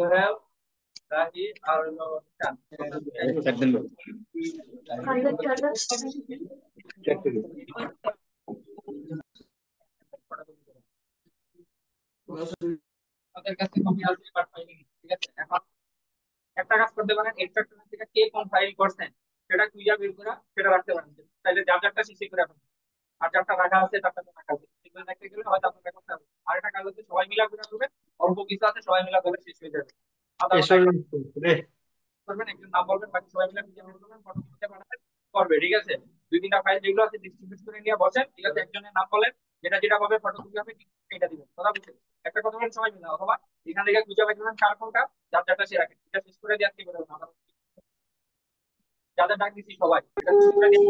সোহেল, রাহি আর হলো ঈশান। তাদের কাছে কপি আসবে বাট পাইনি, ঠিক আছে। এখন একটা কাজ করতে পারেন, এক্সট্রাক্টর থেকে কে কোন ফাইল করছেন সেটা খুঁজে বের করে সেটা রাখতে পারেন। তাহলে যার যারটা শেষে করে রাখুন, আর যারটা রাখা আছে তারটা তো রাখা আছে, সেগুলো দেখতে গেলে হয়তো আপনার করতে হবে। আর একটা কাজ হচ্ছে সবাই মিলা করে করবেন, অল্প কিছু আছে সবাই মিলা করে শেষ হয়ে যাবে। আদারওয়াইজ এসব একটা করবেন, একজন নাম বলবেন, বাকি সবাই মিলে খুঁজে বের করবেন, ফটো তুলতে পাঠাবেন, করবে, ঠিক আছে। দুই তিনটা ফাইল যেগুলো আছে ডিস্ট্রিবিউট করে নিয়ে বসেন, ঠিক আছে। একজনের নাম বলেন, যেটা যেটা পাবে ফটো তুলতে হবে, এটা দিবেন, কথা বুঝছেন। একটা কথা বলেন সবাই মিলে, অথবা এখান থেকে খুঁজে পাইতে কার কোনটা, যার যারটা সে রাখেন, এটা শেষ করে দিয়ে আজকে বেরোবেন। যাদের ডাক দিচ্ছি সবাই এটা শেষ করে দিয়ে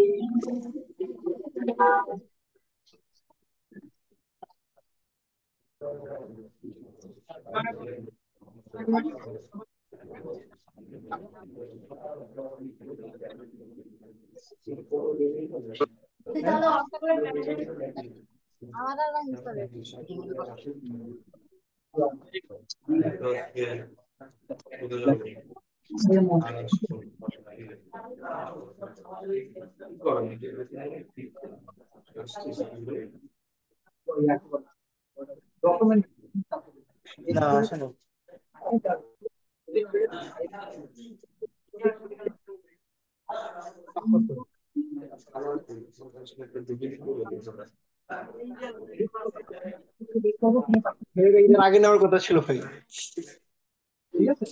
ডকুমেন্ট। না আসলে এর আগে নেওয়ার কথা ছিল ভাই। ঠিক আছে।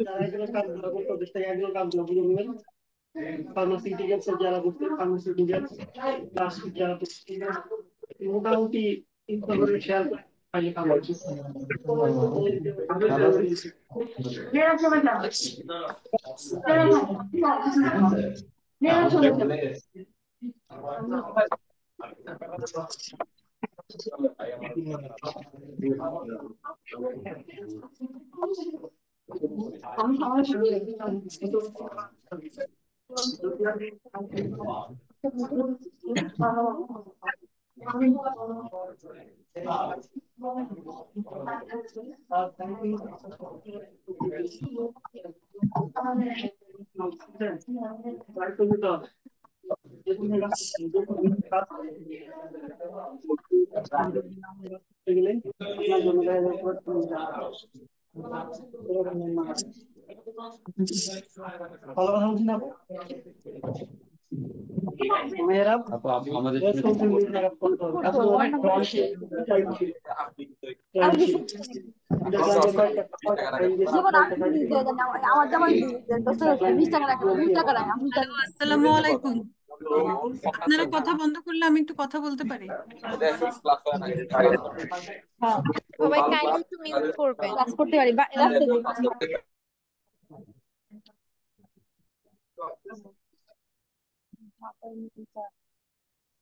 যারা এগুলো কাজগুলো করতো ওদের থেকে এগুলো কাজগুলো বুঝে নেবেন। ফার্মাসিউটিক্যালস এর যারা করছে ফার্মাসিউটিক্যালস, প্লাস্টিক যারা করছে, মোটামুটি ইনফরমেশন শেয়ার করে ফাইলে কাম হচ্ছে। ভালো কথা বলছি না মেয়েরা আমাদের জীবন আমি নিজে জানি আমার যেমন 20 টাকা রাখে 20 টাকা রাখে আমি জানি না। আসসালামু আলাইকুম। আপনারা কথা বন্ধ করলে আমি একটু কথা বলতে পারি? হ্যাঁ সবাই কাইন্ডলি একটু মিউট করবেন। ক্লাস করতে পারি বা হ্যালো,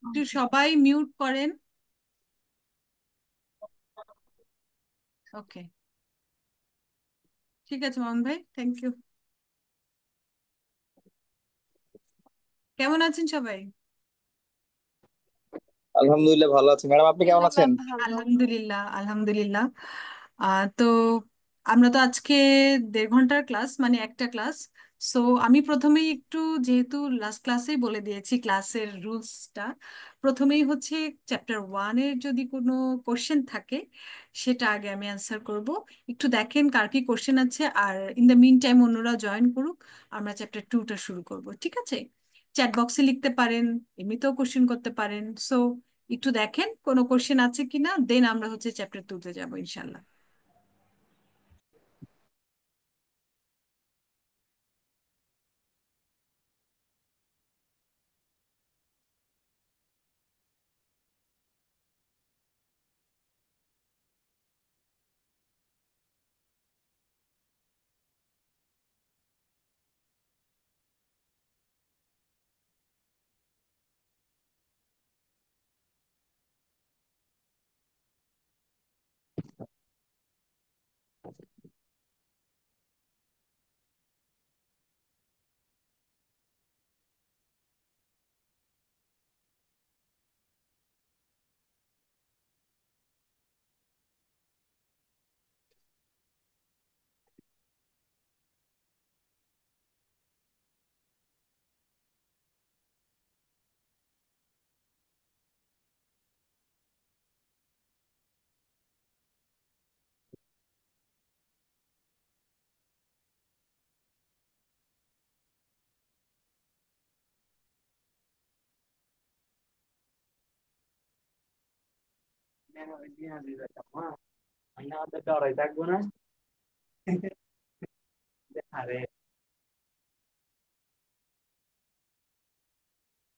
একটু সবাই মিউট করেন। ওকে, ঠিক আছে মোহন ভাই, থ্যাংক ইউ। কেমন আছেন সবাই? আলহামদুলিল্লাহ ভালো আছি। ম্যাডাম আপনি কেমন আছেন? ভালো। আলহামদুলিল্লাহ আলহামদুলিল্লাহ। তো আমরা তো আজকে 1.5 ঘন্টার ক্লাস, মানে একটা ক্লাস। সো আমি প্রথমেই একটু, যেহেতু লাস্ট ক্লাসেই বলে দিয়েছি ক্লাসের রুলসটা, প্রথমেই হচ্ছে চ্যাপ্টার 1-এর যদি কোনো কোশ্চেন থাকে সেটা আগে আমি অ্যান্সার করব। একটু দেখেন কার কি কোশ্চেন আছে, আর ইন দ্য মিন টাইম অন্যরা জয়েন করুক, আমরা চ্যাপ্টার 2টা শুরু করব, ঠিক আছে? চ্যাট বক্সে লিখতে পারেন, এমনিতেও কোশ্চেন করতে পারেন। সো একটু দেখেন কোনো কোশ্চেন আছে কিনা, দেন আমরা হচ্ছে চ্যাপ্টার 2-তে যাবো ইনশাল্লাহ।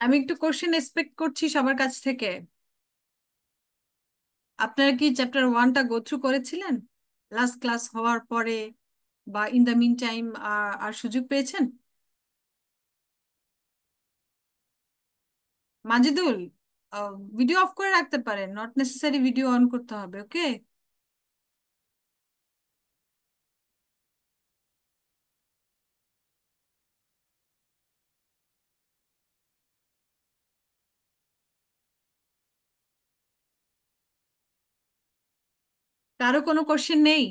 আমি একটু কোশ্চেন এক্সপেক্ট করছি সবার কাছ থেকে। আপনারা কি চ্যাপ্টার 1টা গো থ্রু করেছিলেন লাস্ট ক্লাস হওয়ার পরে, বা ইন দ্য মিন টাইম আর সুযোগ পেয়েছেন? মাজিদুল, ভিডিও অফ করে রাখতে পারেন, নট নেসেসারি ভিডিও অন করতে হবে, ওকে? কারো কোনো কোশ্চেন নেই?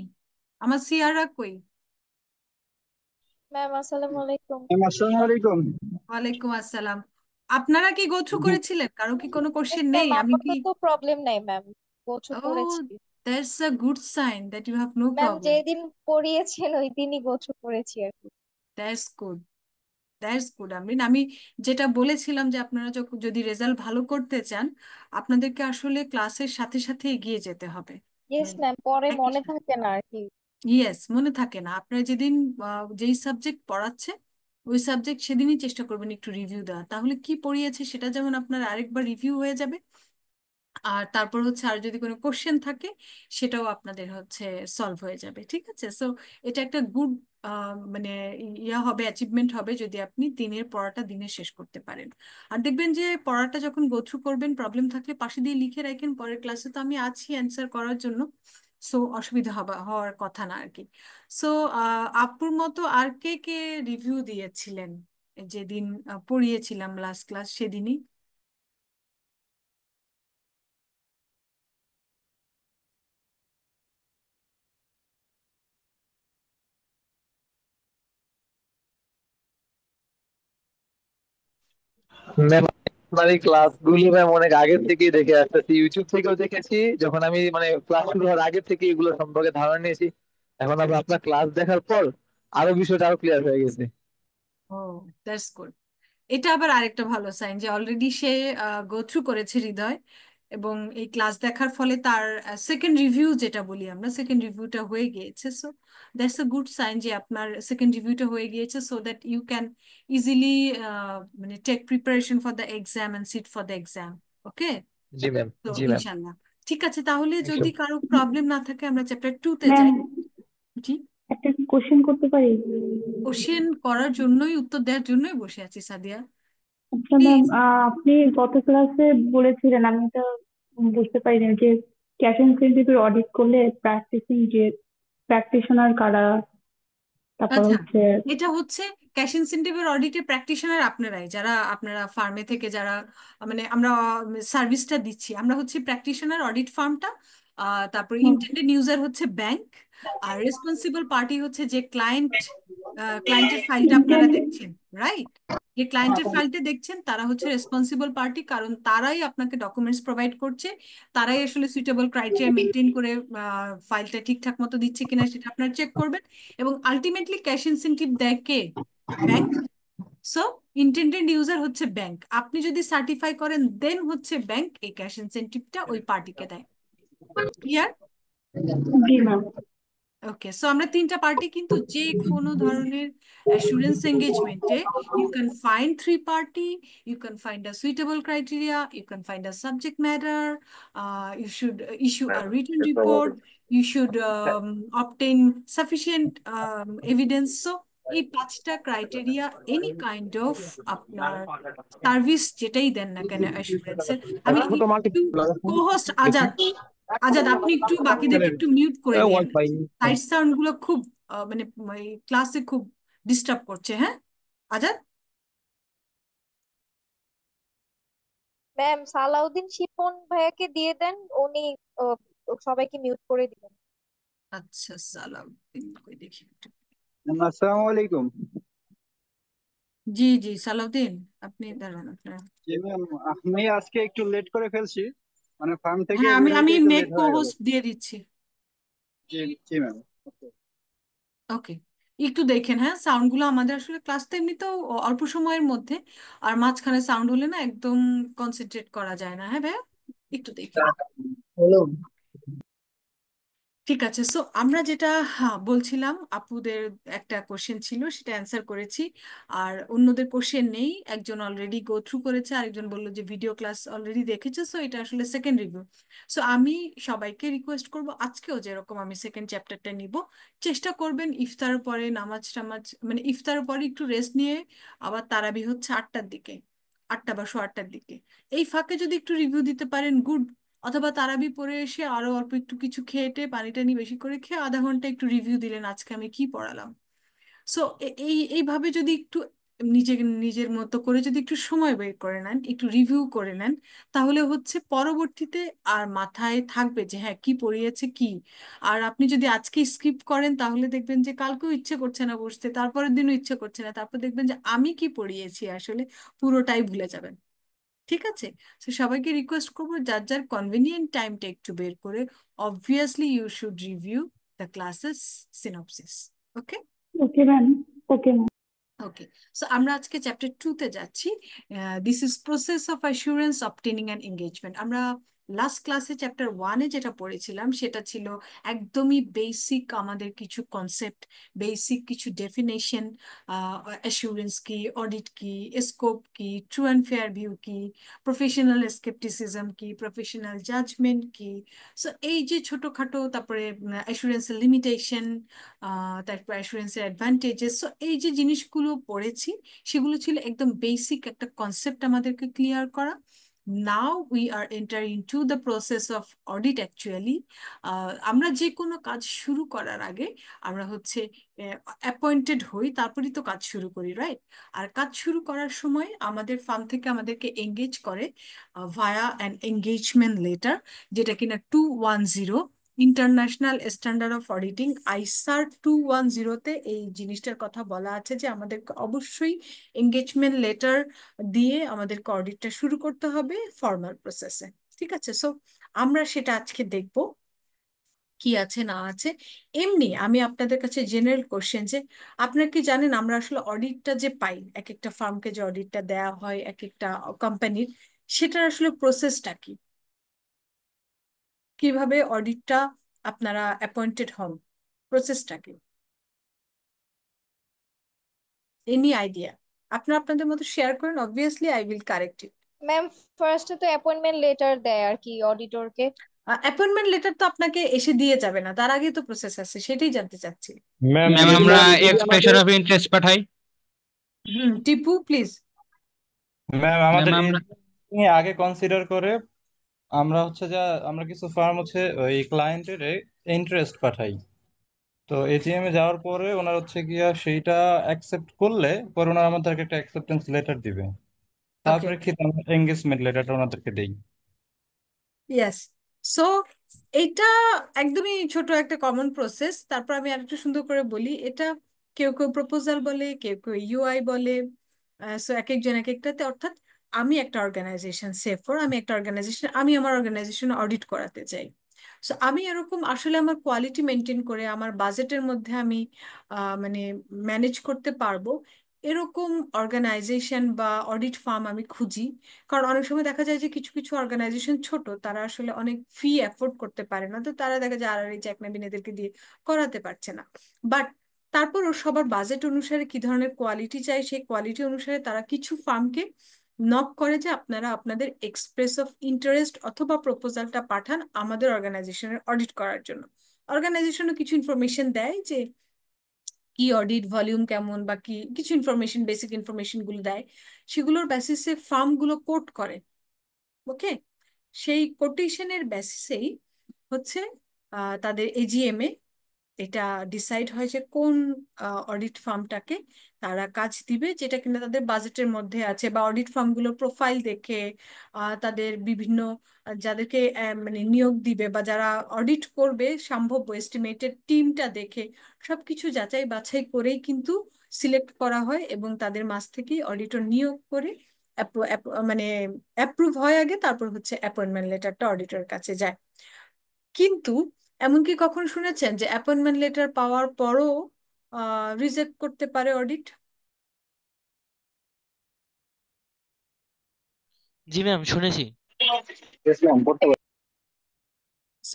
আমার সিয়াররা কই? ম্যাম আসসালামু আলাইকুম। আসসালামু আলাইকুম। ওয়ালাইকুম আসসালাম। আপনারা কি গো থ্রু করেছিলেন? কারো কি কোনো ইয়েস কোশ্চেন নেই? ম্যাম, আমি কি? আপাতত প্রবলেম নাই ম্যাম, গোছু ও, করেছি। That's a good sign that you have no ma'am problem. যেদিন পড়িয়েছেন ওই দিনই গোছু করেছি আর কি। That's good, that's good. আমি যেটা বলেছিলাম যে আপনারা যদি রেজাল্ট ভালো করতে চান, আপনাদেরকে আসলে ক্লাসের সাথে সাথে এগিয়ে যেতে হবে। ইয়েস ম্যাম, পরে একই মনে সাথে, থাকে না আর কি। ইয়েস, মনে থাকে না। আপনার যেদিন যেই সাবজেক্ট পড়াচ্ছে ওই সাবজেক্ট সেদিনই চেষ্টা করবেন একটু রিভিউ দেওয়া, তাহলে কি পড়িয়েছে সেটা যেমন আপনার আরেকবার রিভিউ হয়ে যাবে। আর তারপর হচ্ছে আর যদি কোনো কোশ্চেন থাকে সেটাও আপনাদের হচ্ছে সলভ হয়ে যাবে, ঠিক আছে? সো এটা একটা গুড মানে ইয়া হবে, অ্যাচিভমেন্ট হবে যদি আপনি দিনের পড়াটা দিনে শেষ করতে পারেন। আর দেখবেন যে পড়াটা যখন গো থ্রু করবেন, প্রবলেম থাকলে পাশে দিয়ে লিখে রাখেন, পরের ক্লাসে তো আমি আছি অ্যান্সার করার জন্য। সো অসুবিধা হওয়ার কথা না আর কি। সো আপুর মতো আর কে কে রিভিউ দিয়েছিলেন যেদিন পড়িয়েছিলাম লাস্ট ক্লাস সেদিনই? ম্যাম, আপনার এই ক্লাসগুলো ম্যাম অনেক আগে থেকেই দেখে আসতেছি, ইউটিউব থেকেও দেখেছি। যখন আমি মানে ক্লাস শুরু হওয়ার আগে থেকে এগুলো সম্পর্কে ধারণা নিয়েছি। এখন আবার আপনার ক্লাস দেখার পর আরো বিষয়টা আরো ক্লিয়ার হয়ে গেছে। ও, দ্যাটস গুড। এটা আবার আরেকটা ভালো সাইন যে অলরেডি সে গো থ্রু করেছে হৃদয়, এবং এই ক্লাস দেখার ফলে তার সেকেন্ড রিভিউ, যেটা বলি আমরা, সেকেন্ড রিভিউটা হয়ে গিয়েছে। So that's a good sign যে আপনার সেকেন্ড রিভিউটা হয়ে গিয়েছে, so that you can easily মানে take preparation for the exam and sit for the exam. Okay, জি ম্যাম। তো জি ম্যাম। ইনশাল্লাহ। ঠিক আছে, তাহলে যদি কারো প্রবলেম না থাকে আমরা চ্যাপ্টার 2-তে ম্যাম, যাই। জি, একটা কোশ্চেন করতে পারি? কোশ্চেন করার জন্যই, উত্তর দেওয়ার জন্যই বসে আছি সাদিয়া, আচ্ছা ম্যাম, প্লিজ। আপনি গত ক্লাসে বলেছিলেন, আমি তো বুঝতে পারিনি যে ক্যাশ ইনসেনটিভের অডিট করলে প্র্যাকটিসিং যে প্র্যাকটিশনার কারা, তারপর আচ্ছা, হচ্ছে। এটা হচ্ছে ক্যাশ ইনসেনটিভের অডিটে প্র্যাকটিশনার আপনারাই, যারা আপনারা ফার্মে থেকে যারা মানে আমরা সার্ভিসটা দিচ্ছি, আমরা হচ্ছে প্র্যাকটিশনার অডিট ফার্মটা। তারপর হুম, ইন্টেন্ডেড ইউজার হচ্ছে ব্যাংক। আর রেসপন্সিবল পার্টি হচ্ছে যে ক্লায়েন্টের ফাইলটা আপনারা ইন্টেন্ট দেখছেন, রাইট? যে ক্লায়েন্টের ফাইলটা দেখছেন তারা হচ্ছে রেসপন্সিবল পার্টি, কারণ তারাই আপনাকে ডকুমেন্টস প্রোভাইড করছে, তারাই আসলে সুইটেবল ক্রাইটেরিয়া মেনটেন করে ফাইলটা ঠিকঠাক মতো দিচ্ছে কিনা সেটা আপনারা চেক করবেন। এবং আলটিমেটলি ক্যাশ ইনসেনটিভ দেয় কে? ব্যাংক। সো ইন্টেন্ডেড ইউজার হচ্ছে ব্যাংক। আপনি যদি সার্টিফাই করেন দেন হচ্ছে ব্যাংক এই ক্যাশ ইনসেনটিভটা ওই পার্টিকে দেয়। ক্লিয়ার? জি ম্যাম। ওকে, সো আমরা তিনটা পার্টি, কিন্তু যে কোনো ধরনের অ্যাসুরেন্স এঙ্গেজমেন্টে you can find 3 party, you can find a suitable criteria, you can find a subject matter, you should issue a written report, you should obtain sufficient evidence. So এই 5টা criteria any kind of আপনার service যেটাই দেন না কেন অ্যাসুরেন্সের। আমি একটু কো-হোস্ট আজাদ, আজাদ আপনি একটু বাকিদেরকে একটু মিউট করে দিয়েন। ওয়াইফাই। সাইড সাউন্ড গুলো খুব মানে ক্লাসে খুব ডিস্টার্ব করছে, হ্যাঁ আজাদ? ম্যাম সালাউদ্দিন শিপন ভাইয়াকে দিয়ে দেন, উনি আহ, সবাইকে মিউট করে দিবেন। আচ্ছা, সালাউদ্দিন কই দেখি একটু। আসসালামু আলাইকুম। জি জি, সালাউদ্দিন, আপনি দাঁড়ান আপনার। জি ম্যাম, আমি আজকে একটু লেট করে ফেলছি, মানে ফার্ম থেকে হ্যাঁ, আমি বের আমি হইতে একটু মেক লেট কো হয়ে গেল। হোস্ট দিয়ে দিচ্ছি। জি জি ম্যাম। ওকে, একটু দেখেন, হ্যাঁ সাউন্ড গুলো আমাদের আসলে ক্লাস তো এমনিতেও অল্প সময়ের মধ্যে, আর মাঝখানে সাউন্ড হলে না একদম কনসেন্ট্রেট করা যায় না। হ্যাঁ ভাইয়া, একটু দেখেন। হলো। ঠিক আছে, সো আমরা যেটা বলছিলাম, আপুদের একটা কোশ্চেন ছিল সেটা অ্যান্সার করেছি, আর অন্যদের কোশ্চেন নেই। একজন অলরেডি গো থ্রু করেছে, আরেকজন বললো যে ভিডিও ক্লাস অলরেডি দেখেছে, সো এটা আসলে সেকেন্ড রিভিউ। সো আমি সবাইকে রিকোয়েস্ট করব, আজকেও যেরকম আমি সেকেন্ড চ্যাপ্টারটা নিব, চেষ্টা করবেন ইফতার পরে নামাজ টামাজ, মানে ইফতার পরে একটু রেস্ট নিয়ে, আবার তারাবি হচ্ছে 8টার দিকে, 8টা বা 8:15টার দিকে, এই ফাঁকে যদি একটু রিভিউ দিতে পারেন গুড। অথবা তারাবি পড়ে এসে আরো অল্প একটু কিছু খেয়ে টেয়ে পানি টানি বেশি করে খেয়ে আধা ঘন্টা একটু রিভিউ দিলেন আজকে আমি কি পড়ালাম। সো এইভাবে যদি একটু নিজের নিজের মতো করে যদি একটু সময় বের করে নেন, একটু রিভিউ করে নেন, তাহলে হচ্ছে পরবর্তীতে আর মাথায় থাকবে যে হ্যাঁ কি পড়িয়েছে কি। আর আপনি যদি আজকে স্কিপ করেন তাহলে দেখবেন যে কালকেও ইচ্ছে করছে না বসতে, তারপরের দিনও ইচ্ছে করছে না, তারপর দেখবেন যে আমি কি পড়িয়েছি আসলে পুরোটাই ভুলে যাবেন। ঠিক আছে, তো সবাইকে রিকোয়েস্ট করবো যার যার কনভিনিয়েন্ট টাইমটা একটু বের করে obviously you should review the classes synopsis. Okay. Okay ma'am. Okay ma'am. Okay, so আমরা আজকে চ্যাপ্টার 2-তে যাচ্ছি। This is process of assurance obtaining an engagement. আমরা লাস্ট ক্লাসে চ্যাপ্টার 1-এ যেটা পড়েছিলাম সেটা ছিল একদমই বেসিক আমাদের কিছু কনসেপ্ট, বেসিক কিছু ডেফিনেশন, অ্যাসুরেন্স কি, অডিট কি, স্কোপ কি, ট্রু অ্যান্ড ফেয়ার ভিউ কি, প্রফেশনাল স্কেপটিসিজম কি, প্রফেশনাল জাজমেন্ট কি। সো এই যে ছোটখাটো, তারপরে অ্যাসুরেন্সের লিমিটেশন, তারপর অ্যাসুরেন্সের অ্যাডভান্টেজেস, সো এই যে জিনিসগুলো পড়েছি সেগুলো ছিল একদম বেসিক একটা কনসেপ্ট আমাদেরকে ক্লিয়ার করা। Now we are entering to the process of audit actually. আমরা যে কোনো কাজ শুরু করার আগে আমরা হচ্ছে অ্যাপয়েন্টেড হই, তারপরেই তো কাজ শুরু করি, রাইট? আর কাজ শুরু করার সময় আমাদের ফার্ম থেকে আমাদেরকে এঙ্গেজ করে ভায়া অ্যান এঙ্গেজমেন্ট লেটার, যেটা কিনা 210 ইন্টারন্যাশনাল স্ট্যান্ডার্ড অফ অডিটিং আইসার 210-তে এই জিনিসটার কথা বলা আছে যে আমাদেরকে অবশ্যই এঙ্গেজমেন্ট লেটার দিয়ে আমাদেরকে অডিটটা শুরু করতে হবে ফর্মাল প্রসেসে। ঠিক আছে, সো আমরা সেটা আজকে দেখব কি আছে না আছে। এমনি আমি আপনাদের কাছে জেনারেল কোশ্চেন, যে আপনারা কি জানেন আমরা আসলে অডিটটা যে পাই, এক একটা ফার্মকে যে অডিটটা দেওয়া হয় এক একটা কোম্পানির, সেটার আসলে প্রসেসটা কি, কিভাবে অডিটটা আপনারা অ্যাপয়েন্টেড হন, প্রসেসটা কি, এনি আইডিয়া? আপনারা আপনাদের মতো শেয়ার করেন, obviously I will correct it. Ma'am, ফার্স্টে তো অ্যাপয়েন্টমেন্ট লেটার দেয় আর কি অডিটরকে। অ্যাপয়েন্টমেন্ট লেটার তো আপনাকে এসে দিয়ে যাবে না, তার আগেই তো প্রসেস আছে, সেটাই জানতে চাচ্ছি। ম্যাম ম্যাম যদি আমরা যদি আমাদের এক্সপ্রেশন অফ ইন্টারেস্ট পাঠাই। টিপু প্লিজ। ম্যাম ম্যাম আমাদের আমরা নিয়ে আগে কনসিডার করে আমরা হচ্ছে যা আমরা কিছু ফার্ম হচ্ছে ওই ক্লায়েন্টের ইন্টারেস্ট পাঠাই। তো এটিএম এ যাওয়ার পরে ওনার হচ্ছে গিয়া সেইটা অ্যাকসেপ্ট করলে পরে ওনারা আমাদেরকে একটা অ্যাকসেপ্টেন্স লেটার দিবে। তার ওকে, প্রেক্ষিতে আমরা এঙ্গেজমেন্ট লেটারটা ওনাদেরকে দেই। ইয়েস। সো এইটা একদমই ছোট একটা কমন প্রসেস। তারপর আমি আরেকটু সুন্দর করে বলি, এটা কেউ কেউ প্রপোজাল বলে, কেউ কেউ ইউআই বলে। সো এক একজন এক একটাতে, অর্থাৎ আমি একটা অর্গানাইজেশন, সেফর আমি একটা অর্গানাইজেশন, আমি আমার অর্গানাইজেশন অডিট করাতে চাই। সো আমি এরকম আসলে আমার কোয়ালিটি মেনটেন করে আমার বাজেটের মধ্যে আমি মানে ম্যানেজ করতে পারবো এরকম অর্গানাইজেশন বা অডিট ফার্ম আমি খুঁজি। কারণ অনেক সময় দেখা যায় যে কিছু কিছু অর্গানাইজেশন ছোট, তারা আসলে অনেক ফি অ্যাফোর্ড করতে পারে না, তো তারা দেখা যায় আর এই চ্যাকনাবিন এদেরকে দিয়ে করাতে পারছে না। বাট তারপরও সবার বাজেট অনুসারে কি ধরনের কোয়ালিটি চাই, সেই কোয়ালিটি অনুসারে তারা কিছু ফার্মকে নক করে যে আপনারা আপনাদের এক্সপ্রেস অফ ইন্টারেস্ট অথবা প্রপোজালটা পাঠান আমাদের অর্গানাইজেশনের অডিট করার জন্য। অর্গানাইজেশনও কিছু ইনফরমেশন দেয় যে কি অডিট ভলিউম কেমন বা কি কিছু ইনফরমেশন, বেসিক ইনফরমেশন গুলো দেয়, সেগুলোর বেসিসে ফার্ম গুলো কোট করে। ওকে, সেই কোটেশনের বেসিসেই হচ্ছে তাদের এজিএম এ এটা ডিসাইড হয় যে কোন অডিট ফার্মটাকে তারা কাজ দিবে, যেটা কিনা তাদের বাজেটের মধ্যে আছে, বা অডিট ফার্মগুলোর প্রোফাইল দেখে তাদের বিভিন্ন যাদেরকে মানে নিয়োগ দিবে বা যারা অডিট করবে সম্ভাব্য এস্টিমেটেড টিমটা দেখে সবকিছু যাচাই বাছাই করেই কিন্তু সিলেক্ট করা হয়, এবং তাদের মাঝ থেকেই অডিটর নিয়োগ করে মানে অ্যাপ্রুভ হয় আগে, তারপর হচ্ছে অ্যাপয়েন্টমেন্ট লেটারটা অডিটরের কাছে যায়। কিন্তু এমনকি কখন শুনেছেন যে অ্যাপয়েন্টমেন্ট লেটার পাওয়ার পরও রিজেক্ট করতে পারে অডিট? জি ম্যাম, শুনেছি।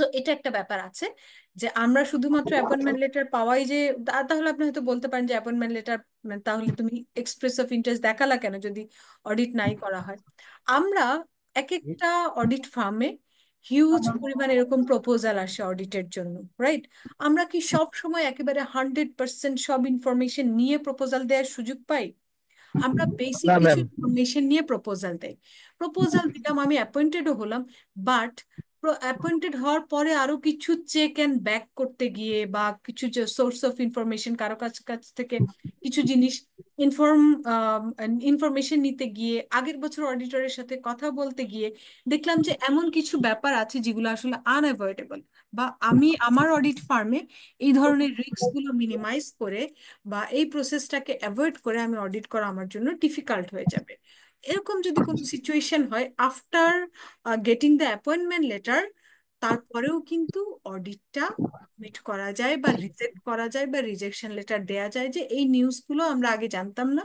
সো এটা একটা ব্যাপার আছে যে আমরা শুধুমাত্র অ্যাপয়েন্টমেন্ট লেটার পাওয়াই যে তাহলে আপনি হয়তো বলতে পারেন যে অ্যাপয়েন্টমেন্ট লেটার তাহলে তুমি এক্সপ্রেস অফ ইন্টারেস্ট দেখালা কেন যদি অডিট নাই করা হয়। আমরা এক একটা অডিট ফার্মে হিউজ পরিমাণ এরকম প্রপোজাল আসে অডিটের জন্য, রাইট? আমরা কি সব সময় একেবারে 100% সব ইনফরমেশন নিয়ে প্রপোজাল দেওয়ার সুযোগ পাই? আমরা বেসিক না কিছু ম্যাম। ইনফরমেশন নিয়ে প্রপোজাল দেই, প্রপোজাল দিলাম, আমি অ্যাপয়েন্টেডও হলাম, বাট অ্যাপয়েন্টেড হওয়ার পরে আরো কিছু চেক অ্যান্ড ব্যাক করতে গিয়ে বা কিছু যে সোর্স অফ ইনফরমেশন কারো কাছ কাছ থেকে কিছু জিনিস ইনফরমেশন নিতে গিয়ে আগের বছর অডিটরের সাথে কথা বলতে গিয়ে দেখলাম যে এমন কিছু ব্যাপার আছে যেগুলো আসলে আনঅ্যাভয়েডেবল, বা আমি আমার অডিট ফার্মে এই ধরনের রিস্ক গুলো মিনিমাইজ করে বা এই প্রসেসটাকে অ্যাভয়েড করে আমি অডিট করা আমার জন্য ডিফিকাল্ট হয়ে যাবে। এরকম যদি কোনো সিচুয়েশন হয় after getting the appointment letter, তারপরেও কিন্তু অডিটটা মিট করা যায় বা রিজেক্ট করা যায় বা রিজেকশন লেটার দেয়া যায় যে এই নিউজগুলো আমরা আগে জানতাম না,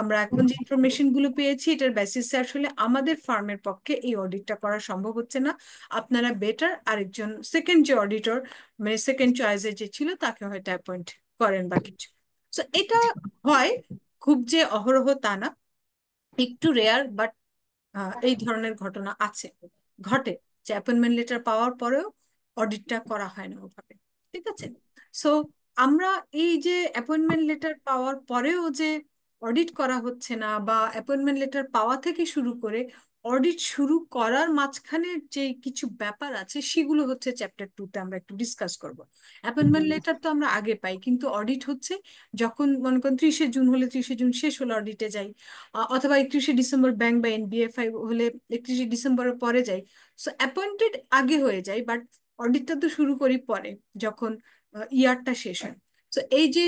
আমরা এখন যে ইনফরমেশন গুলো পেয়েছি এটার বেসিসে আসলে আমাদের ফার্মের পক্ষে এই অডিটটা করা সম্ভব হচ্ছে না, আপনারা বেটার আরেকজন সেকেন্ড যে অডিটর মানে সেকেন্ড চয়েসে যে ছিল তাকে হয়তো অ্যাপয়েন্ট করেন বা কিছু। তো এটা হয়, খুব যে অহরহ তা না, একটু রেয়ার, বাট এই ধরনের ঘটনা আছে, ঘটে যে অ্যাপয়েন্টমেন্ট লেটার পাওয়ার পরেও অডিটটা করা হয় না ওভাবে। ঠিক আছে? সো আমরা এই যে অ্যাপয়েন্টমেন্ট লেটার পাওয়ার পরেও যে অডিট করা হচ্ছে না বা অ্যাপয়েন্টমেন্ট লেটার পাওয়া থেকে শুরু করে অডিট শুরু করার মাঝখানের যে কিছু ব্যাপার আছে সেগুলো হচ্ছে চ্যাপ্টার 2-তে আমরা একটু ডিসকাস করব। অ্যাপয়েন্টমেন্ট লেটার তো আমরা আগে পাই, কিন্তু অডিট হচ্ছে যখন মনে করেন 30শে জুন হলে 30শে জুন শেষ হলে অডিটে যাই, অথবা 31শে ডিসেম্বর ব্যাংক বা এনবিএফআই হলে 31শে ডিসেম্বরের পরে যাই। সো অ্যাপয়েন্টেড আগে হয়ে যায়, বাট অডিটটা তো শুরু করি পরে যখন ইয়ারটা শেষ হয়। তো এই যে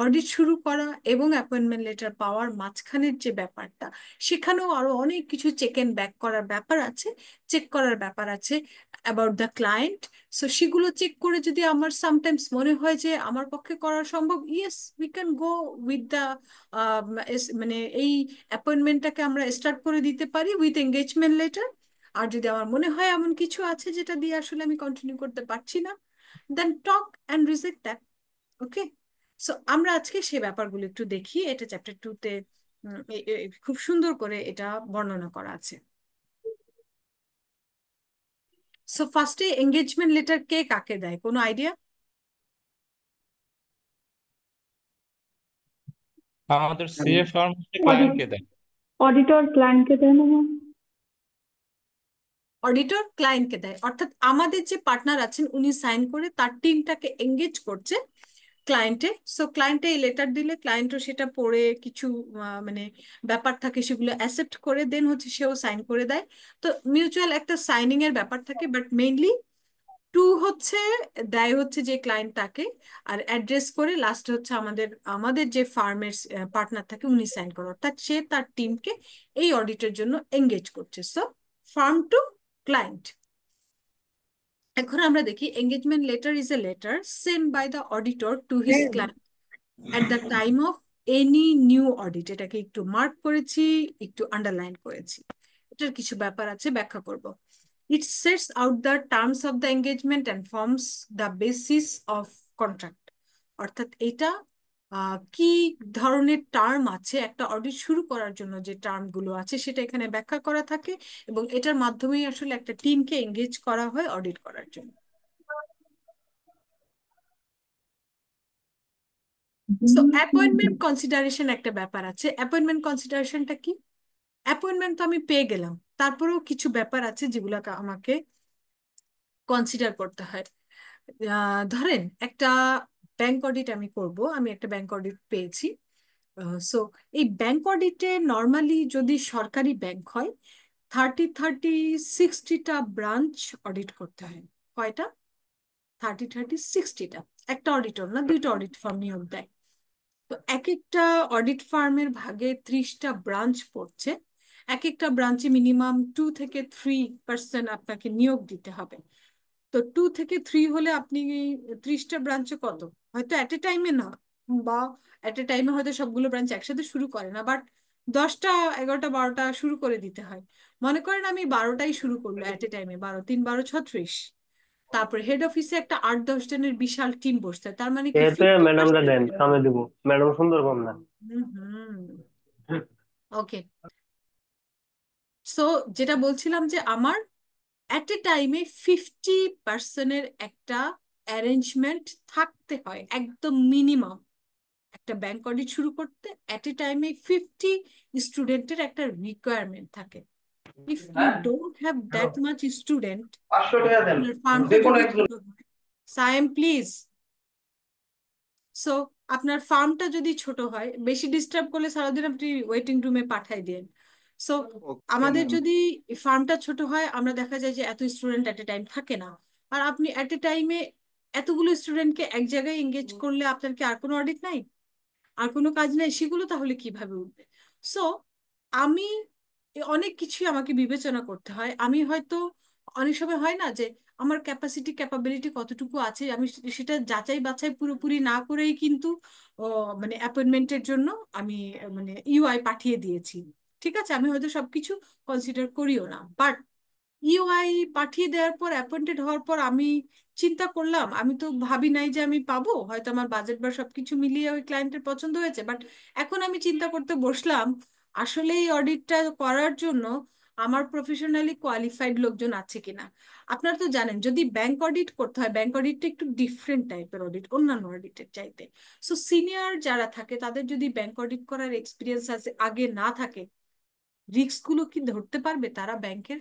অডিট শুরু করা এবং অ্যাপয়েন্টমেন্ট লেটার পাওয়ার মাঝখানের যে ব্যাপারটা, সেখানেও আরো অনেক কিছু চেক এন্ড ব্যাক করার ব্যাপার আছে, চেক করার ব্যাপার আছে অ্যাবাউট দ্য ক্লায়েন্ট। সো সেগুলো চেক করে যদি আমার সামটাইমস মনে হয় যে আমার পক্ষে করা সম্ভব, yes we can go with the মানে এই অ্যাপয়েন্টমেন্টটাকে আমরা স্টার্ট করে দিতে পারি উইথ এঙ্গেজমেন্ট লেটার। আর যদি আমার মনে হয় এমন কিছু আছে যেটা দিয়ে আসলে আমি কন্টিনিউ করতে পারছি না, then talk and reject that. Okay? So আমরা আজকে সে ব্যাপারগুলো একটু দেখি, এটা চ্যাপ্টার 2-তে খুব সুন্দর করে এটা বর্ণনা করা আছে। সো ফার্স্টে এঙ্গেজমেন্ট লেটার কে কাকে দেয়, কোনো আইডিয়া? আমাদের সিএ ফার্ম হচ্ছে ক্লায়েন্টকে দেয়। অডিটর ক্লায়েন্টকে দেয় না ma'am? অডিটর ক্লায়েন্টকে দেয়, অর্থাৎ আমাদের যে পার্টনার আছেন উনি সাইন করে তার টিমটাকে এঙ্গেজ করছে ক্লায়েন্টে। সো ক্লায়েন্টে এই লেটার দিলে ক্লায়েন্টও সেটা পড়ে কিছু মানে ব্যাপার থাকে সেগুলো অ্যাকসেপ্ট করে দেন হচ্ছে সেও সাইন করে দেয়। তো মিউচুয়াল একটা সাইনিং এর ব্যাপার থাকে, বাট মেইনলি হচ্ছে দেয় হচ্ছে যে ক্লায়েন্ট তাকে, আর অ্যাড্রেস করে লাস্টে হচ্ছে আমাদের আমাদের যে ফার্মের পার্টনার থাকে উনি সাইন করে, অর্থাৎ সে তার টিমকে এই অডিটের জন্য এঙ্গেজ করছে। So firm to client. এখন আমরা দেখি engagement letter is a letter send by the auditor to his client at the time of any new audit. এটাকে একটু মার্ক করেছি, একটু আন্ডারলাইন করেছি, এটার কিছু ব্যাপার আছে, ব্যাখ্যা করব। It sets out the terms of the engagement and forms the basis of contract. অর্থাৎ এটা কি ধরনের টার্ম আছে, একটা অডিট শুরু করার জন্য যে টার্ম গুলো আছে সেটা এখানে ব্যাখ্যা করা থাকে, এবং এটার মাধ্যমেই আসলে একটা টিমকে এঙ্গেজ করা হয় অডিট করার জন্য। সো অ্যাপয়েন্টমেন্ট কনসিডারেশন একটা ব্যাপার আছে। অ্যাপয়েন্টমেন্ট কনসিডারেশনটা কি? অ্যাপয়েন্টমেন্ট তো আমি পেয়ে গেলাম, তারপরেও কিছু ব্যাপার আছে যেগুলো আমাকে কনসিডার করতে হয়। ধরেন একটা ব্যাংক অডিট আমি করব, আমি একটা ব্যাংক অডিট পেয়েছি। সো এই ব্যাংক অডিটে নর্মালি যদি সরকারি ব্যাংক হয় 30-60টা ব্রাঞ্চ অডিট করতে হয়। কয়টা? 30-60টা। একটা অডিটর না, দুইটা অডিট ফার্ম নিয়োগ দেয়। তো এক একটা অডিট ফার্মের ভাগে 30টা ব্রাঞ্চ পড়ছে, এক একটা ব্রাঞ্চে মিনিমাম 2-3% আপনাকে নিয়োগ দিতে হবে। তো 2-3 হলে আপনি 30টা ব্রাঞ্চে কত, হয়তো এট এ টাইমে না, বা এট এ টাইমে হয়তো সবগুলো ব্রাঞ্চ একসাথে শুরু করে না, বাট 10টা 11টা 12টা শুরু করে দিতে হয়। মনে করেন আমি 12টাই শুরু করলো এট এ টাইমে, 12 3 12 36। তারপরে হেড অফিসে একটা 8-10 জনের বিশাল টিম বসতে হয়। তার মানে কি এতে 50%। ম্যাডামরা দেন, সামনে দিব, ম্যাডাম সুন্দর কম না। হুম। ওকে, সো যেটা বলছিলাম যে আমার অ্যাট এ টাইমে 50%-এর একটা অ্যারেঞ্জমেন্ট থাকতে হয়, একদম মিনিমাম। একটা ব্যাংক অডিট শুরু করতে অ্যাট এ টাইমে 50 স্টুডেন্টের একটা রিকোয়ারমেন্ট থাকে। If you don't have that much student, 500 টাকা দেন, আপনার ফার্মটা যে কোনো যদি একজন। ছোট হয়, সায়েম প্লিজ। সো আপনার ফার্মটা যদি ছোট হয়, বেশি ডিস্টার্ব করলে সারাদিন আপনি ওয়েটিং রুমে পাঠাই দেন। সো ওকে আমাদের ম্যাম। যদি ফার্মটা ছোট হয়, আমরা দেখা যায় যে এত স্টুডেন্ট অ্যাট এ টাইম থাকে না। আর আপনি অ্যাট এ টাইমে এতগুলো স্টুডেন্টকে এক জায়গায় এঙ্গেজ করলে আপনার কি আর কোনো অডিট নাই, আর কোনো কাজ নেই? সেগুলো তাহলে কিভাবে উঠবে? সো আমি অনেক কিছুই আমাকে বিবেচনা করতে হয়। আমি হয়তো অনেক সময় হয় না যে আমার ক্যাপাসিটি ক্যাপাবিলিটি কতটুকু আছে, আমি সেটা যাচাই বাছাই পুরোপুরি না করেই কিন্তু ও, মানে অ্যাপয়েন্টমেন্টের জন্য আমি মানে ইউআই পাঠিয়ে দিয়েছি। ঠিক আছে, আমি হয়তো সবকিছু কনসিডার করিও না, বাট ইউআই পাঠিয়ে দেওয়ার পর অ্যাপয়েন্টেড হওয়ার পর আমি চিন্তা করলাম, আমি তো ভাবি নাই যে আমি পাবো, হয়তো আমার বাজেট বা সবকিছু মিলিয়ে ওই ক্লায়েন্টের পছন্দ হয়েছে, বাট এখন আমি চিন্তা করতে বসলাম আসলে এই অডিটটা করার জন্য আমার প্রফেশনালি কোয়ালিফাইড লোকজন আছে কিনা। আপনারা তো জানেন যদি ব্যাংক অডিট করতে হয়, ব্যাংক অডিটটা একটু ডিফারেন্ট টাইপের অডিট অন্যান্য অডিটের চাইতে। সো সিনিয়র যারা থাকে তাদের যদি ব্যাংক অডিট করার এক্সপিরিয়েন্স আছে আগে না থাকে, রিস্ক গুলো কি ধরতে পারবে তারা ব্যাংকের?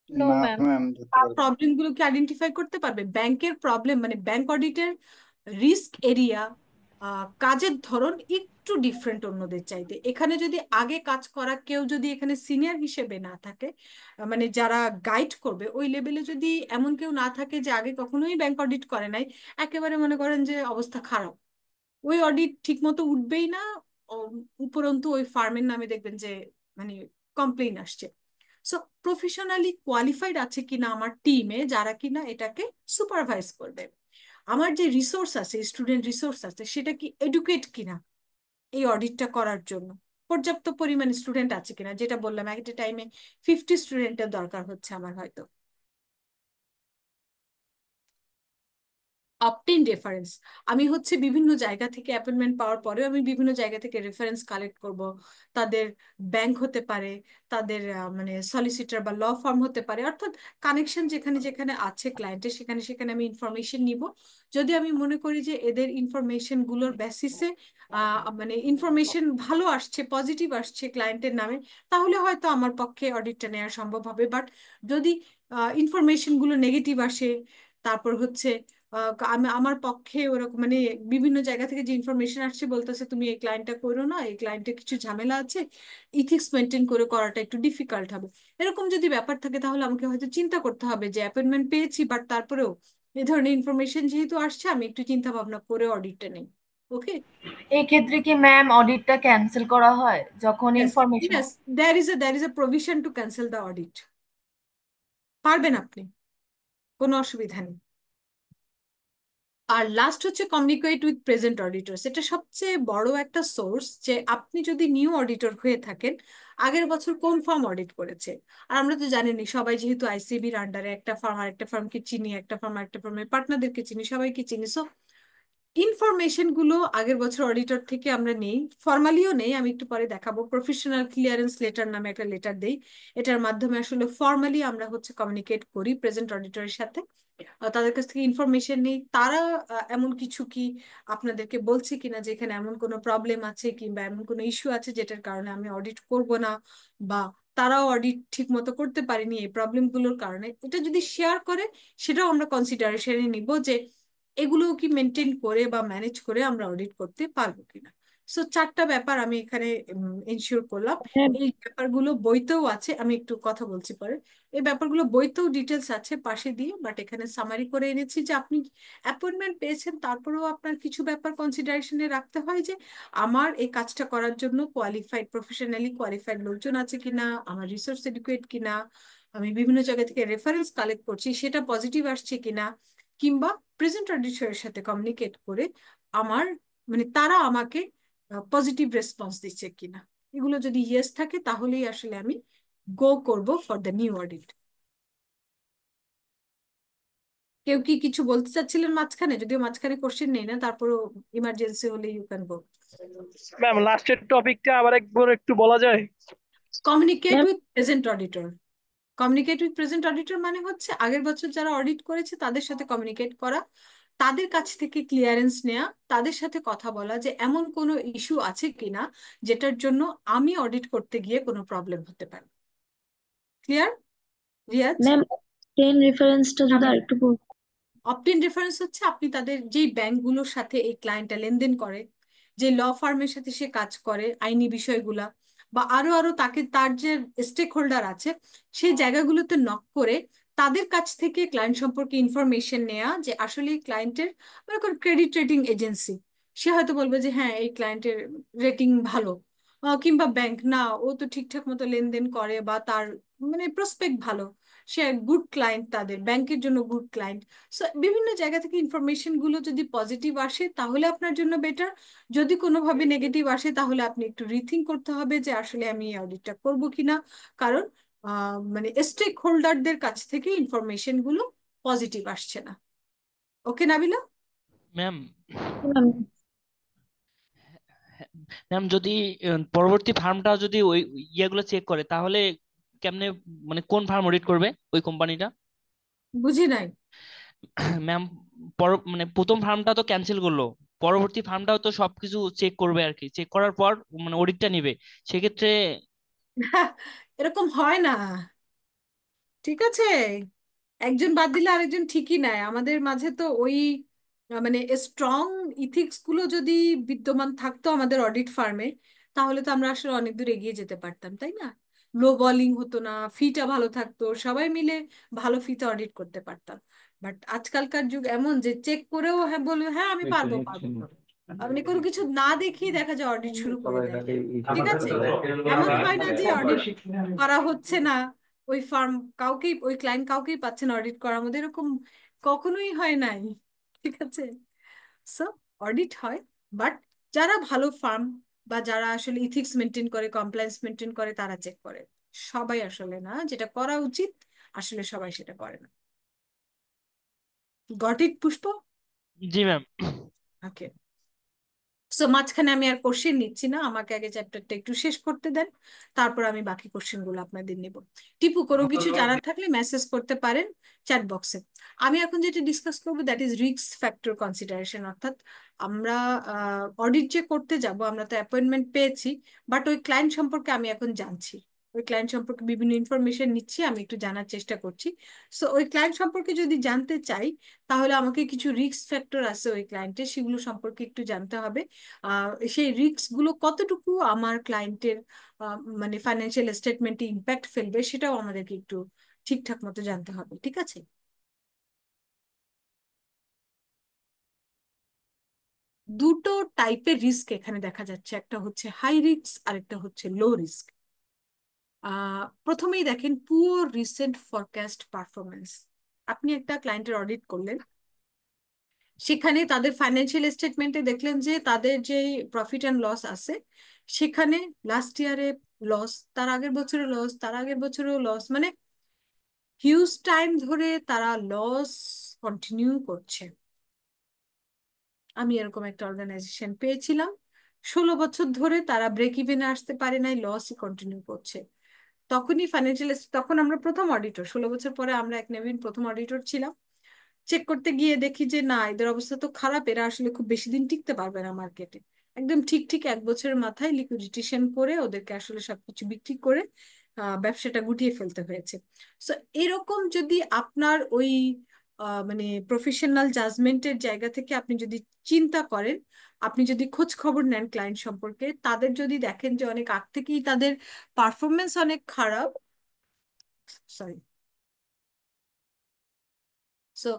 নো না ম্যাম। ম্যাম, ধরতে পারবো না। প্রবলেম গুলোকে আইডেন্টিফাই করতে পারবে? ব্যাংকের প্রবলেম মানে ব্যাংক অডিটের রিস্ক এরিয়া, কাজের ধরন একটু ডিফারেন্ট অন্যদের চাইতে। এখানে যদি আগে কাজ করা কেউ যদি এখানে সিনিয়র হিসেবে না থাকে, মানে যারা গাইড করবে ওই লেভেলে যদি এমন কেউ না থাকে যে আগে কখনোই ব্যাংক অডিট করে নাই, একেবারে মনে করেন যে অবস্থা খারাপ, ওই অডিট ঠিক মতো উঠবেই না। উপরন্তু ওই ফার্মের নামে দেখবেন যে মানে কমপ্লেইন আসছে। সো প্রফেশনালি কোয়ালিফাইড আছে কিনা আমার টিমে যারা কিনা এটাকে সুপারভাইজ করবে, আমার যে রিসোর্স আছে স্টুডেন্ট রিসোর্স আছে সেটা কি এডুকেট কিনা এই অডিটটা করার জন্য, পর্যাপ্ত পরিমাণ স্টুডেন্ট আছে কিনা। যেটা বললাম একটা টাইমে 50 স্টুডেন্টের দরকার হচ্ছে আমার হয়তো। অপটেন রেফারেন্স, আমি হচ্ছে বিভিন্ন জায়গা থেকে অ্যাপয়েন্টমেন্ট পাওয়ার পরেও আমি বিভিন্ন জায়গা থেকে রেফারেন্স কালেক্ট করব। তাদের ব্যাংক হতে পারে, তাদের মানে সলিসিটার বা ল ফার্ম হতে পারে, অর্থাৎ কানেকশন যেখানে যেখানে আছে ক্লায়েন্টের সেখানে সেখানে আমি ইনফরমেশন নিব। যদি আমি মনে করি যে এদের ইনফরমেশন গুলোর বেসিসে মানে ইনফরমেশন ভালো আসছে, পজিটিভ আসছে ক্লায়েন্টের নামে, তাহলে হয়তো আমার পক্ষে অডিটটা নেওয়া সম্ভব হবে। বাট যদি ইনফরমেশন গুলো নেগেটিভ আসে, তারপর হচ্ছে আমি আমার পক্ষে ওরকম মানে বিভিন্ন জায়গা থেকে যে ইনফরমেশন আসছে বলতেছে তুমি এই ক্লায়েন্টটা করো না, এই ক্লায়েন্টের কিছু ঝামেলা আছে, ইথিক্স মেনটেন করে করাটা একটু ডিফিকাল্ট হবে, এরকম যদি ব্যাপার থাকে তাহলে আমাকে হয়তো চিন্তা করতে হবে যে অ্যাপয়েন্টমেন্ট পেয়েছি বাট তারপরেও এই ধরনের ইনফরমেশন যেহেতু আসছে আমি একটু চিন্তা ভাবনা করে অডিটটা নেই। ওকে। এই ক্ষেত্রে কি ম্যাম অডিটটা ক্যান্সেল করা হয় যখন yes, information? Yes, there is a provision to cancel the audit. পারবেন আপনি, কোনো অসুবিধা নেই। আর লাস্ট হচ্ছে কমিউনিকেট উইথ প্রেজেন্ট অডিটরস, এটা সবচেয়ে বড় একটা সোর্স যে আপনি যদি নিউ অডিটর হয়ে থাকেন আগের বছর কোন ফার্ম অডিট করেছে। আর আমরা তো জানিনি সবাই যেহেতু আইসিবির আন্ডারে, একটা ফার্ম আর একটা ফার্মকে চিনি, একটা ফার্ম আর একটা ফার্মের পার্টনারদেরকে চিনি, সবাইকে চিনি। সো ইনফরমেশন গুলো আগের বছর অডিটর থেকে আমরা নেই, ফর্মালিও নেই, আমি একটু পরে দেখাবো। প্রফেশনাল ক্লিয়ারেন্স লেটার নামে একটা লেটার দেই, এটার মাধ্যমে আসলে ফর্মালি আমরা হচ্ছে কমিউনিকেট করি প্রেজেন্ট অডিটরের সাথে। তাদের কাছ থেকে ইনফরমেশন নেই তারা এমন কিছু কি আপনাদেরকে বলছে কিনা যে এখানে এমন কোনো প্রবলেম আছে কিংবা এমন কোনো ইস্যু আছে যেটার কারণে আমি অডিট করব না, বা তারাও অডিট ঠিক মতো করতে পারেনি এই প্রবলেমগুলোর কারণে, এটা যদি শেয়ার করে সেটাও আমরা কনসিডারেশনে নিব যে এগুলো কি মেনটেন করে বা ম্যানেজ করে আমরা অডিট করতে পারবো কিনা। সো 4টা ব্যাপার আমি এখানে এনশিওর করলাম। এই ব্যাপারগুলো বইতেও আছে, আমি একটু কথা বলছি পরে। এই ব্যাপারগুলো বইতেও ডিটেলস আছে পাশে দিয়ে, বাট এখানে সামারি করে এনেছি যে আপনি অ্যাপয়েন্টমেন্ট পেয়েছেন তারপরেও আপনার কিছু ব্যাপার কনসিডারেশনে রাখতে হয় যে আমার এই কাজটা করার জন্য কোয়ালিফাইড প্রফেশনালি কোয়ালিফাইড লোকজন আছে কিনা, আমার রিসোর্স এডুকেট কিনা, আমি বিভিন্ন জায়গা থেকে রেফারেন্স কালেক্ট করছি সেটা পজিটিভ আসছে কিনা, কিংবা প্রেজেন্ট অডিটরের সাথে কমিউনিকেট করে আমার মানে তারা আমাকে পজিটিভ রেসপন্স দিচ্ছে কিনা। এগুলো যদি ইয়েস থাকে তাহলেই আসলে আমি গো করব ফর দ্য নিউ অডিট। কেউ কি কিছু বলতে চাচ্ছিলেন মাঝখানে? যদিও মাঝখানে কোশ্চেন নেই না, তারপরও ইমার্জেন্সি হলে ইউ ক্যান গো। ম্যাম লাস্টের টপিকটা আবার একবার একটু বলা যায়? Communicate ma'am with present auditor. Communicate with present auditor মানে হচ্ছে আগের বছর যারা অডিট করেছে তাদের সাথে কমিউনিকেট করা, তাদের কাছ থেকে ক্লিয়ারেন্স নেওয়া, তাদের সাথে কথা বলা যে এমন কোনো ইস্যু আছে কিনা যেটার জন্য আমি অডিট করতে গিয়ে কোনো প্রবলেম হতে পারে। ক্লিয়ার রিয়াজ? ম্যাম 10 রেফারেন্সটা যদি আরেকটু অপটিন রেফারেন্স হচ্ছে আপনি তাদের যেই ব্যাংকগুলোর সাথে এই ক্লায়েন্টটা লেনদেন করে, যে ল ফার্মের সাথে সে কাজ করে আইনি বিষয়গুলা, বা আরো আরো তাকে তার যে স্টেক হোল্ডার আছে সেই জায়গাগুলোতে নক করে তাদের কাছ থেকে ক্লায়েন্ট সম্পর্কে ইনফরমেশন নেওয়া, যে আসলে ক্লায়েন্টের মনে করুন ক্রেডিট রেটিং এজেন্সি, সে হয়তো বলবে যে হ্যাঁ এই ক্লায়েন্টের রেটিং ভালো, কিংবা ব্যাংক না ও তো ঠিকঠাক মতো লেনদেন করে, বা তার মানে প্রসপেক্ট ভালো, সে গুড ক্লায়েন্ট, তাদের ব্যাংকের জন্য গুড ক্লায়েন্ট। সো বিভিন্ন জায়গা থেকে ইনফরমেশন গুলো যদি পজিটিভ আসে তাহলে আপনার জন্য বেটার, যদি কোনোভাবে নেগেটিভ আসে তাহলে আপনি একটু রিথিঙ্ক করতে হবে যে আসলে আমি এই অডিটটা করবো কিনা, কারণ মানে স্টেক হোল্ডারদের কাছ থেকে ইনফরমেশন গুলো পজিটিভ আসছে না। ওকে নাবিলা? ম্যাম ম্যাম ম্যাম যদি পরবর্তী ফার্মটা যদি ওই ইয়েগুলো চেক করে তাহলে কেমনে, মানে কোন ফার্ম অডিট করবে ওই কোম্পানিটা? বুঝি নাই। ম্যাম মানে প্রথম ফার্মটা তো ক্যান্সেল করলো, পরবর্তী ফার্মটাও তো সবকিছু চেক করবে আর কি, চেক করার পর মানে অডিটটা নিবে, সেক্ষেত্রে এরকম হয় না, ঠিক আছে? একজন বাদ দিলে আরেকজন ঠিকই নেয়। আমাদের মাঝে তো ওই মানে স্ট্রং ইথিক্স গুলো যদি বিদ্যমান থাকতো আমাদের অডিট ফার্মে, তাহলে তো আমরা আসলে অনেক দূর এগিয়ে যেতে পারতাম, তাই না? লো বলিং হতো না, ফিটা ভালো থাকতো, সবাই মিলে ভালো ফিতে অডিট করতে পারতাম। বাট আজকালকার যুগ এমন যে চেক করেও হ্যাঁ বলবে হ্যাঁ আমি পারবো পারবো, মানে কোনো কিছু না দেখেই দেখা যায় অডিট শুরু করে দেয়। ঠিক আছে, এমন হয় না যে অডিট করা হচ্ছে না, ওই ফার্ম কাউকেই, ওই ক্লায়েন্ট কাউকেই পাচ্ছে না অডিট করার মধ্যে, এরকম কখনোই হয় নাই। ঠিক আছে, সো অডিট হয়, বাট যারা ভালো ফার্ম বা যারা আসলে ইথিক্স মেনটেন করে, কমপ্লায়েন্স মেনটেন করে, তারা চেক করে। সবাই আসলে না, যেটা করা উচিত আসলে সবাই সেটা করে না। Got it Pushpa? G ma'am. Okay, so মাঝখানে আমি আর কোশ্চেন নিচ্ছি না, আমাকে আগে চ্যাপ্টারটা একটু শেষ করতে দেন, তারপর আমি বাকি কোশ্চেন গুলো আপনাদের নেব। টিপু কোনো কিছু জানার থাকলে মেসেজ করতে পারেন চ্যাট বক্সে। আমি এখন যেটা ডিসকাস করবো that is risk factor consideration, অর্থাৎ আমরা অডিট যে করতে যাব, আমরা তো অ্যাপয়েন্টমেন্ট পেয়েছি, বাট ওই ক্লায়েন্ট সম্পর্কে আমি এখন জানছি, ওই ক্লায়েন্ট সম্পর্কে বিভিন্ন ইনফরমেশন নিচ্ছি, আমি একটু জানার চেষ্টা করছি। সো ওই ক্লায়েন্ট সম্পর্কে যদি জানতে চাই তাহলে আমাকে কিছু রিস্ক ফ্যাক্টর আছে ওই ক্লায়েন্টের, সেগুলো সম্পর্কে একটু জানতে হবে। সেই রিস্ক গুলো কতটুকু আমার ক্লায়েন্টের মানে ফাইন্যান্সিয়াল স্টেটমেন্টে ইম্প্যাক্ট ফেলবে সেটাও আমাদেরকে একটু ঠিকঠাক মতো জানতে হবে। ঠিক আছে? দুটো টাইপের রিস্ক এখানে দেখা যাচ্ছে, একটা হচ্ছে হাই রিস্ক আর একটা হচ্ছে লো রিস্ক। প্রথমেই দেখেন পুওর রিসেন্ট ফরকাস্ট পারফরমেন্স। আপনি একটা ক্লায়েন্টের অডিট করলেন, সেখানে তাদের ফাইন্যান্সিয়াল স্টেটমেন্টে দেখলেন যে তাদের যে প্রফিট অ্যান্ড লস আছে সেখানে লাস্ট ইয়ারে লস, তার আগের বছরে লস, তার আগের বছরেও লস, মানে হিউজ টাইম ধরে তারা লস কন্টিনিউ করছে। আমি এরকম একটা অর্গানাইজেশন পেয়েছিলাম, 16 বছর ধরে তারা ব্রেক ইভেনে আসতে পারে নাই, লসই কন্টিনিউ করছে। তখনই ফাইন্যান্সিয়াল, তখন আমরা প্রথম অডিটর, 16 বছর পরে আমরা এক নবীন প্রথম অডিটর ছিলাম। চেক করতে গিয়ে দেখি যে না, এদের অবস্থা তো খারাপ, এরা আসলে খুব বেশি দিন টিকতে পারবে না মার্কেটে। একদম ঠিক ঠিক 1 বছরের মাথায় লিকুইডিটেশন করে ওদেরকে আসলে সবকিছু বিক্রি করে ব্যবসাটা গুটিয়ে ফেলতে হয়েছে। সো এরকম যদি আপনার ওই মানে প্রফেশনাল জাজমেন্টের জায়গা থেকে আপনি যদি চিন্তা করেন, আপনি যদি খোঁজ খবর নেন ক্লায়েন্ট সম্পর্কে, তাদের যদি দেখেন যে অনেক আগ থেকেই তাদের পারফরমেন্স অনেক খারাপ, সরি, সো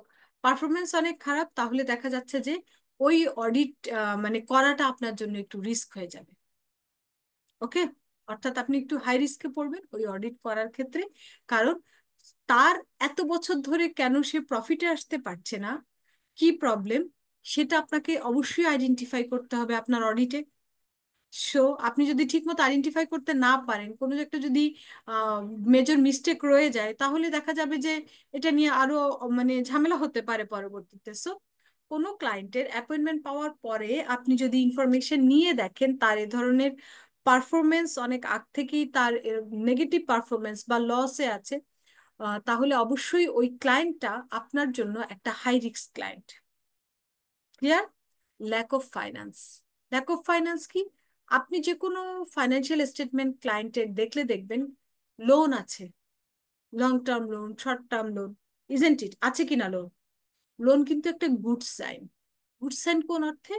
পারফরমেন্স অনেক খারাপ, তাহলে দেখা যাচ্ছে যে ওই অডিট মানে করাটা আপনার জন্য একটু রিস্ক হয়ে যাবে। ওকে, অর্থাৎ আপনি একটু হাই রিস্কে পড়বেন ওই অডিট করার ক্ষেত্রে, কারণ তার এত বছর ধরে কেন সে প্রফিটে আসতে পারছে না, কি প্রবলেম, সেটা আপনাকে অবশ্যই আইডেন্টিফাই করতে হবে আপনার অডিটে। সো আপনি যদি ঠিকমতো আইডেন্টিফাই করতে না পারেন, কোনো একটা যদি মেজর মিস্টেক রয়ে যায়, তাহলে দেখা যাবে যে এটা নিয়ে আরো মানে ঝামেলা হতে পারে পরবর্তীতে। সো কোনো ক্লায়েন্টের অ্যাপয়েন্টমেন্ট পাওয়ার পরে আপনি যদি ইনফরমেশন নিয়ে দেখেন তার এ ধরনের পারফরমেন্স অনেক আগ থেকেই তার নেগেটিভ পারফরমেন্স বা লসে আছে, তাহলে অবশ্যই ওই ক্লায়েন্টটা আপনার জন্য একটা high risk client. Clear? Lack of finance. Lack of finance কি? আপনি যে কোনো ফাইন্যান্সিয়াল স্টেটমেন্ট ক্লায়েন্টের দেখলে দেখবেন লোন আছে, long term loan, short term loan, isn't it? আছে কিনা লোন? লোন কিন্তু একটা গুড সাইন। গুড সাইন কোন অর্থে?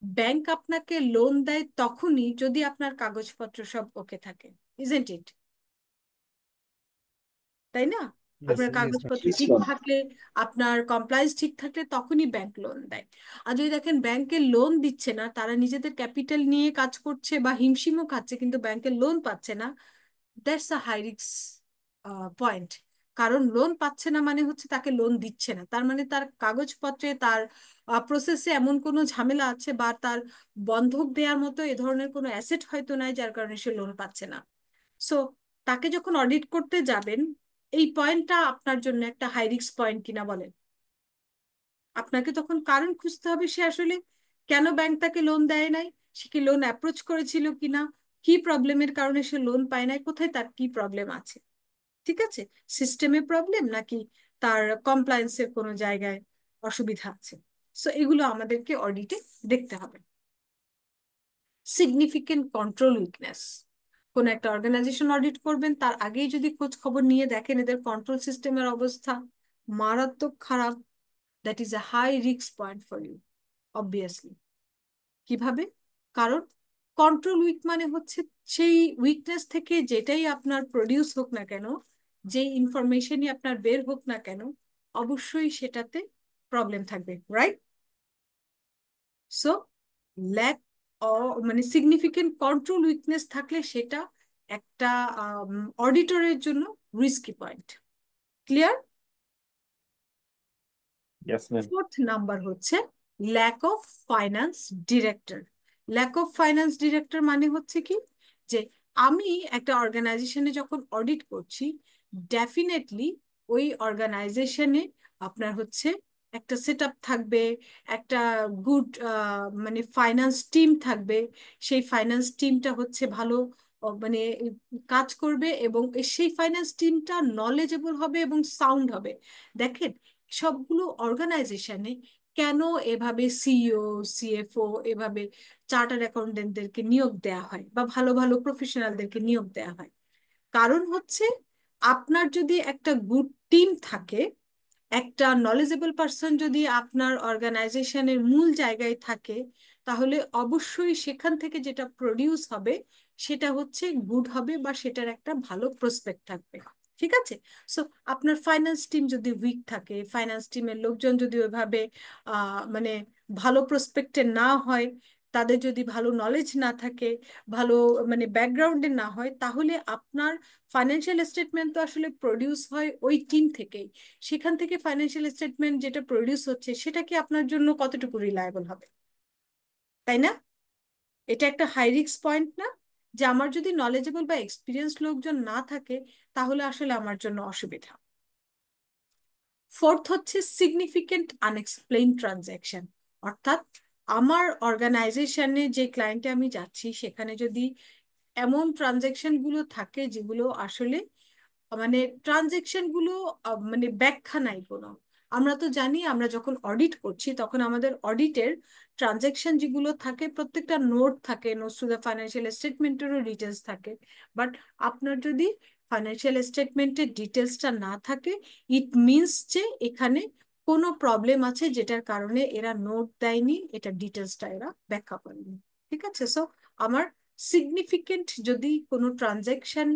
ব্যাংক আপনাকে লোন দেয় তখনই যদি আপনার কাগজপত্র সব ওকে থাকে, ইজেন্ট ইট? তাই না? আপনার কাগজপত্র ঠিক থাকলে, আপনার কমপ্লায়েন্স ঠিক থাকলে তখনই ব্যাংক লোন দেয়। আর যদি দেখেন ব্যাংকের লোন দিচ্ছে না, তারা নিজেদের ক্যাপিটাল নিয়ে কাজ করছে বা হিমশিমও খাচ্ছে কিন্তু ব্যাংকের লোন পাচ্ছে না, that's a high risk point. কারণ লোন পাচ্ছে না মানে হচ্ছে তাকে লোন দিচ্ছে না, তার মানে তার কাগজপত্রে, তার প্রসেসে এমন কোনো ঝামেলা আছে বা তার বন্ধক দেওয়ার মতো এ ধরনের কোনো অ্যাসেট হয়তো নাই যার কারণে সে লোন পাচ্ছে না। সো তাকে যখন অডিট করতে যাবেন, এই পয়েন্টটা আপনার জন্য একটা হাই রিস্ক পয়েন্ট কিনা বলেন? আপনাকে তখন কারণ খুঁজতে হবে সে আসলে কেন ব্যাংক তাকে লোন দেয় নাই, সে কি লোন অ্যাপ্রোচ করেছিল কিনা, কি প্রবলেমের কারণে সে লোন পায় নাই, কোথায় তার কি প্রবলেম আছে। ঠিক আছে? সিস্টেমে প্রবলেম নাকি তার কমপ্লায়েন্সের কোনো জায়গায় অসুবিধা আছে। সো এগুলো আমাদেরকে অডিটে দেখতে হবে। Significant control weakness. কোন একটা অর্গানাইজেশন অডিট করবেন তার আগেই যদি খোঁজ খবর নিয়ে দেখেন এদের কন্ট্রোল সিস্টেমের অবস্থা মারাত্মক খারাপ, that is a high risk point for you obviously. কিভাবে? কারণ কন্ট্রোল উইক মানে হচ্ছে সেই উইকনেস থেকে যেটাই আপনার প্রডিউস হোক না কেন, যে ইনফরমেশনই আপনার বের হোক না কেন, অবশ্যই সেটাতে প্রবলেম থাকবে, রাইট? সো ল্যাক মানে সিগনিফিকেন্ট কন্ট্রোল উইকনেস থাকলে সেটা একটা অডিটরের জন্য risky point. Clear? Fourth number হচ্ছে lack of finance director. Lack of finance director মানে হচ্ছে কি, যে আমি একটা অর্গানাইজেশনে যখন অডিট করছি, ডেফিনেটলি ওই অর্গানাইজেশনে আপনার হচ্ছে একটা সেট আপ থাকবে, একটা গুড মানে ফাইন্যান্স টিম থাকবে। সেই ফাইন্যান্স টিমটা হচ্ছে ভালো মানে কাজ করবে এবং সেই ফাইন্যান্স টিমটা নলেজেবল হবে এবং সাউন্ড হবে। দেখেন সবগুলো অর্গানাইজেশনে কেন এভাবে সিইও, সিএফও, এভাবে চার্টার্ড অ্যাকাউন্টেন্টদেরকে নিয়োগ দেওয়া হয় বা ভালো ভালো প্রফেশনালদেরকে নিয়োগ দেওয়া হয়? কারণ হচ্ছে আপনার যদি একটা গুড টিম থাকে, একটা নলেজেবল পার্সন যদি আপনার অর্গানাইজেশনের মূল জায়গায় থাকে, তাহলে অবশ্যই সেখান থেকে যেটা প্রডিউস হবে সেটা হচ্ছে গুড হবে বা সেটার একটা ভালো প্রসপেক্ট থাকবে। ঠিক আছে? সো আপনার ফাইন্যান্স টিম যদি উইক থাকে, ফাইন্যান্স টিমের লোকজন যদি ওইভাবে মানে ভালো প্রসপেক্টে না হয়, তাদের যদি ভালো নলেজ না থাকে, ভালো মানে ব্যাকগ্রাউন্ডে না হয়, তাহলে আপনার ফাইন্যান্সিয়াল স্টেটমেন্ট তো আসলে প্রডিউস হয় ওই টিম থেকেই। সেখান থেকে ফাইন্যান্সিয়াল স্টেটমেন্ট যেটা প্রডিউস হচ্ছে সেটা কি আপনার জন্য কতটুকু রিলায়েবল হবে? তাই না? এটা একটা হাই রিস্ক পয়েন্ট না, যে আমার যদি নলেজেবল বা এক্সপিরিয়েন্স লোকজন না থাকে তাহলে আসলে আমার জন্য অসুবিধা। ফোর্থ হচ্ছে সিগনিফিকেন্ট আনএক্সপ্লেইন ট্রানজ্যাকশন। অর্থাৎ আমার অর্গানাইজেশনে যে ক্লায়েন্টে আমি যাচ্ছি সেখানে যদি এমন ট্রানজ্যাকশন গুলো থাকে যেগুলো আসলে মানে ট্রানজেকশন গুলো মানে ব্যাখ্যা নাই কোনো। আমরা তো জানি আমরা যখন অডিট করছি তখন আমাদের অডিটের ট্রানজেকশন যেগুলো থাকে প্রত্যেকটা নোট থাকে, নোটস টু দ্য ফাইন্যান্সিয়াল স্টেটমেন্টেরও ডিটেলস থাকে। বাট আপনার যদি ফাইন্যান্সিয়াল স্টেটমেন্টের ডিটেলসটা না থাকে, ইট মিনস যে এখানে কোনো প্রবলেম আছে যেটার কারণে এরা নোট দেয়নি, এটা ডিটেলসটা এরা ব্যাখ্যা করেনি। ঠিক আছে? সো আমার সিগনিফিকেন্ট যদি কোনো ট্রানজেকশন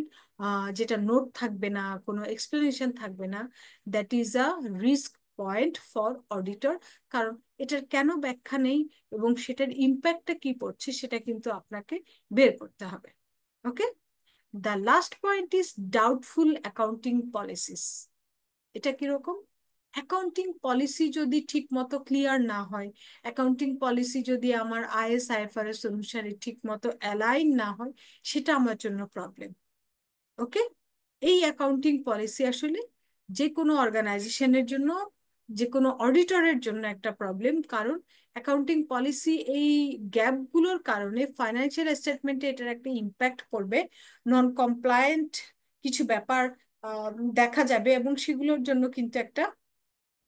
যেটা নোট থাকবে না, কোনো এক্সপ্লেনেশন থাকবে না, that is a risk point for auditor. কারণ এটার কেন ব্যাখ্যা নেই এবং সেটার ইম্প্যাক্টটা কি পড়ছে সেটা কিন্তু আপনাকে বের করতে হবে। Okay? The last point is doubtful accounting policies. এটা কিরকম? অ্যাকাউন্টিং পলিসি যদি ঠিক মতো ক্লিয়ার না হয়, অ্যাকাউন্টিং পলিসি যদি আমার আইএস আইএফআরএস অনুসারে ঠিক মতো অ্যালাইন না হয়, সেটা আমার জন্য প্রবলেম। ওকে, এই অ্যাকাউন্টিং পলিসি আসলে যে কোনো অর্গানাইজেশনের জন্য, যে কোনো অডিটরের জন্য একটা প্রবলেম। কারণ অ্যাকাউন্টিং পলিসি এই গ্যাপগুলোর কারণে ফাইন্যান্সিয়াল স্টেটমেন্টে এটার একটা ইম্প্যাক্ট পড়বে। নন কমপ্লায়েন্ট কিছু ব্যাপার আহ, দেখা যাবে, এবং সেগুলোর জন্য কিন্তু একটা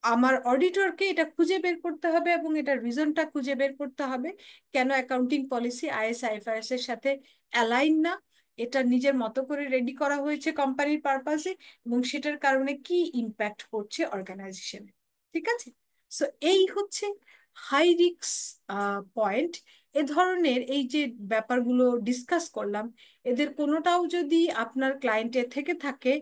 আমার অডিটরকে এটা খুঁজে বের করতে হবে, এবং এটার রিজনটা খুঁজে বের করতে হবে কেন অ্যাকাউন্টিং পলিসি আইএস আইএফআরএস এর সাথে অ্যালাইন না। এটা নিজের মতো করে রেডি করা হয়েছে কোম্পানির পারপাসে, এবং সেটার কারণে কি ইম্প্যাক্ট পড়ছে অর্গানাইজেশনে। ঠিক আছে, সো এই হচ্ছে হাই রিস্ক পয়েন্ট। এ ধরনের এই যে ব্যাপারগুলো ডিসকাস করলাম, এদের কোনোটাও যদি আপনার ক্লায়েন্টের থেকে থাকে,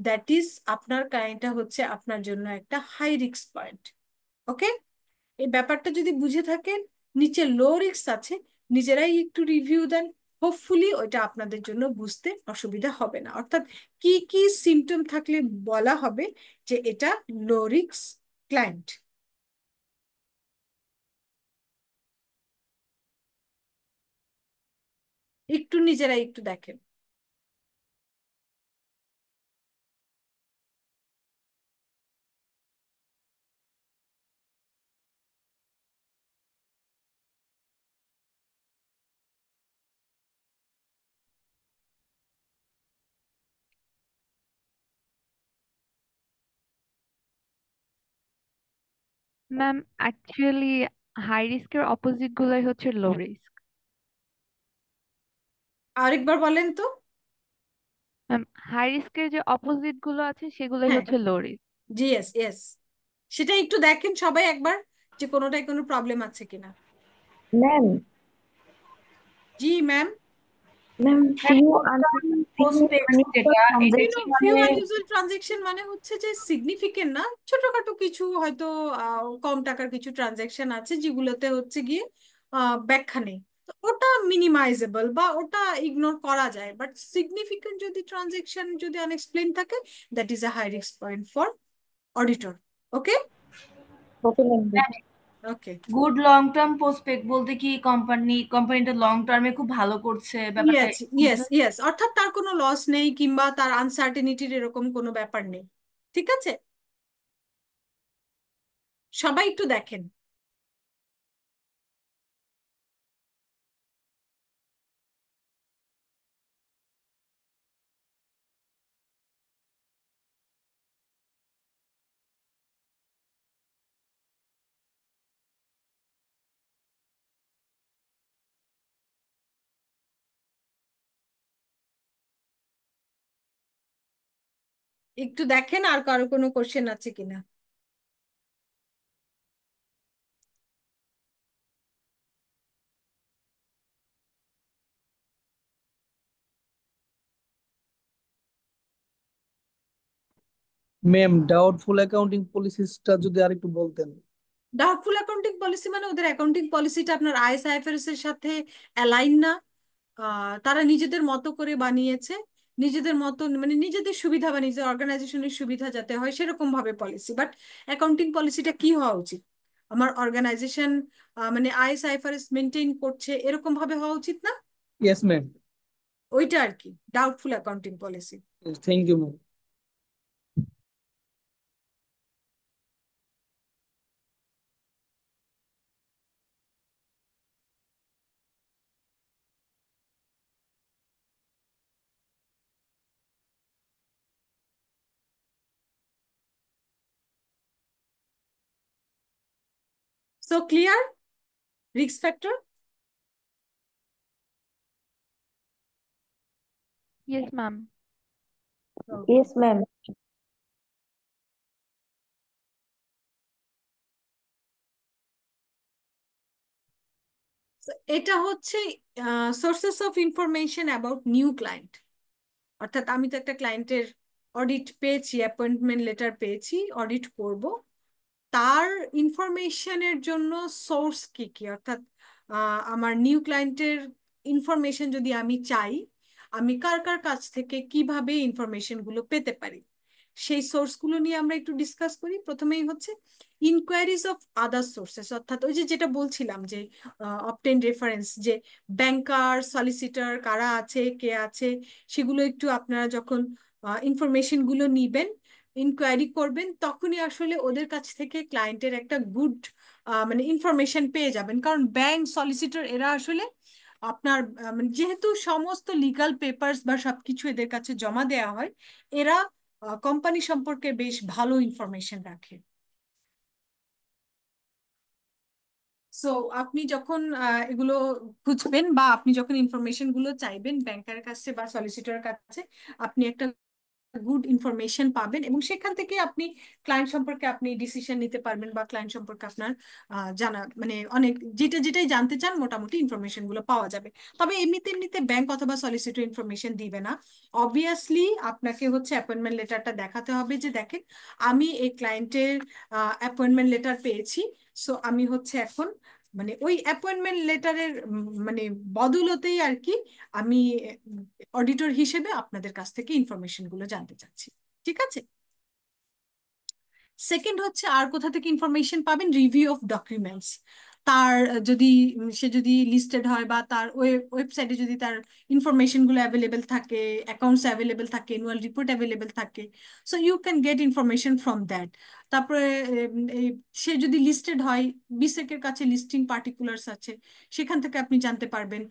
দ্যাট ইজ আপনার ক্লায়েন্টটা হচ্ছে আপনার জন্য একটা হাই রিস্ক পয়েন্ট। ওকে, এই ব্যাপারটা যদি বুঝে থাকেন, নিচে লো রিস্ক আছে, নিজেরাই একটু রিভিউ দেন, হোপফুলি ওইটা আপনাদের জন্য বুঝতে অসুবিধা হবে না। অর্থাৎ কি কি সিমটম থাকলে বলা হবে যে এটা লো রিস্ক ক্লায়েন্ট। একটু নিজেরাই একটু দেখেন। ম্যাম অ্যাকচুয়ালি হাই রিস্কের অপোজিট গুলাই হচ্ছে লো রিস্ক। আরেকবার বলেন তো। ম্যাম হাই রিস্কের যে অপোজিট গুলো আছে সেগুলোই হ্যাঁ, হচ্ছে লো রিস্ক। জি, ইয়েস ইয়েস, সেটা একটু দেখেন সবাই একবার, যে কোনোটায় কোনো প্রবলেম আছে কিনা। ম্যাম জি ম্যাম। ম্যাম ফিউ ফিউ পোস্টপেক্স আনইউজুয়াল যেটা এটা কি ট্রানজাকশন ফিউ মানে আনইউজুয়াল ট্রানজেকশন মানে হচ্ছে যে সিগনিফিকেন্ট না, ছোটখাটো কিছু হয়তো কম টাকার কিছু ট্রানজেকশন আছে যেগুলোতে হচ্ছে গিয়ে ব্যাখ্যা নেই, তো ওটা মিনিমাইজেবল বা ওটা ইগনোর করা যায়। বাট সিগনিফিকেন্ট যদি ট্রানজেকশন যদি আনএক্সপ্লেইন থাকে, that is a high risk point for auditor. Okay. Okay ma'am. Okay, good long term পোস্টপেক্ট বলতে কি কোম্পানিটা লং টার্মে খুব ভালো করছে ব্যাপারটা ইয়েস এরকম ইয়েস হয়? ইয়েস, অর্থাৎ তার কোনো লস নেই কিংবা তার আনসার্টেনিটির এরকম কোনো ব্যাপার নেই। ঠিক আছে, সবাই একটু দেখেন। একটু দেখেন আর কারো কোনো কোশ্চেন আছে কিনা। ম্যাম ডাউটফুল অ্যাকাউন্টিং পলিসিসটা যদি আরেকটু বলতেন। ডাউটফুল অ্যাকাউন্টিং পলিসি মানে ওদের অ্যাকাউন্টিং পলিসিটা আপনার আইএস আইএফআরএস এর সাথে অ্যালাইন না। তারা নিজেদের মতো করে বানিয়েছে, নিজেদের মতো মানে নিজেদের সুবিধা বা নিজের অর্গানাইজেশনের সুবিধা যাতে হয় সেরকম ভাবে পলিসি। বাট অ্যাকাউন্টিং পলিসিটা কি হওয়া উচিত, আমার অর্গানাইজেশন মানে আইএস আইএফআরএস মেনটেন করছে এরকম ভাবে হওয়া উচিত না? Yes ma'am. ওইটা আর কি doubtful accounting policy. Thank you ma'am. So clear risk factor. Yes ma'am. Yes ma'am. এটা হচ্ছে sources of information about new client. অর্থাৎ আমি তো একটা ক্লায়েন্টের অডিট পেয়েছি, অ্যাপয়েন্টমেন্ট লেটার পেয়েছি, অডিট করব, তার ইনফরমেশনের জন্য সোর্স কি কি, অর্থাৎ আমার নিউ ক্লায়েন্টের ইনফরমেশন যদি আমি চাই, আমি কার কার কাছ থেকে কিভাবে ইনফরমেশন গুলো পেতে পারি। সেই সোর্সগুলো নিয়ে আমরা একটু ডিসকাস করি। প্রথমেই হচ্ছে ইনকোয়ারিজ অফ আদার সোর্সেস, অর্থাৎ ওই যে যেটা বলছিলাম যে অবটেন রেফারেন্স, যে ব্যাংকার, সলিসিটর কারা আছে, কে আছে, সেগুলো একটু আপনারা যখন ইনফরমেশন গুলো নিবেন, ইনকোয়ারি করবেন, তখনই আসলে ওদের কাছ থেকে ক্লায়েন্টের একটা গুড মানে ইনফরমেশন পেয়ে যাবেন। কারণ ব্যাংক, সলিসিটর এরা আসলে আপনার মানে যেহেতু সমস্ত লিগাল পেপারস বা সবকিছু এদের কাছে জমা দেওয়া হয়, এরা কোম্পানি সম্পর্কে বেশ ভালো ইনফরমেশন রাখে। সো আপনি যখন এগুলো খুঁজবেন বা আপনি যখন ইনফরমেশন গুলো চাইবেন ব্যাংকারের কাছে বা সলিসিটরের কাছে, আপনি একটা গুড ইনফরমেশন পাবেন এবং সেখান থেকে আপনি ক্লায়েন্ট সম্পর্কে আপনি ডিসিশন নিতে পারবেন বা ক্লায়েন্ট সম্পর্কে আপনার জানা মানে অনেক যেটাই জানতে চান মোটামুটি ইনফরমেশন গুলো পাওয়া যাবে। তবে এমনিতে এমনিতে ব্যাংক অথবা সলিসিটর ইনফরমেশন দিবে না। অবভিয়াসলি আপনাকে হচ্ছে অ্যাপয়েন্টমেন্ট লেটারটা দেখাতে হবে যে দেখেন আমি এই ক্লায়েন্টের অ্যাপয়েন্টমেন্ট লেটার পেয়েছি, সো আমি হচ্ছে এখন মানে ওই অ্যাপয়েন্টমেন্ট লেটারের মানে বদলতেই আর কি আমি অডিটর হিসেবে আপনাদের কাছ থেকে ইনফরমেশন গুলো জানতে চাচ্ছি। ঠিক আছে। সেকেন্ড হচ্ছে আর কোথা থেকে ইনফরমেশন পাবেন, রিভিউ অফ ডকুমেন্টস। তার যদি সে যদি লিস্টেড হয় বা তার ওয়েবসাইটে যদি তার ইনফরমেশন গুলো অ্যাভেলেবেল থাকে, অ্যাকাউন্টস অ্যাভেলেবেল থাকে, অ্যানুয়াল রিপোর্ট অ্যাভেলেবেল থাকে, so you can get information from that. তারপরে সে যদি লিস্টেড হয়, বিসেকের কাছে লিস্টিং পার্টিকুলার্স আছে, সেখান থেকে আপনি জানতে পারবেন।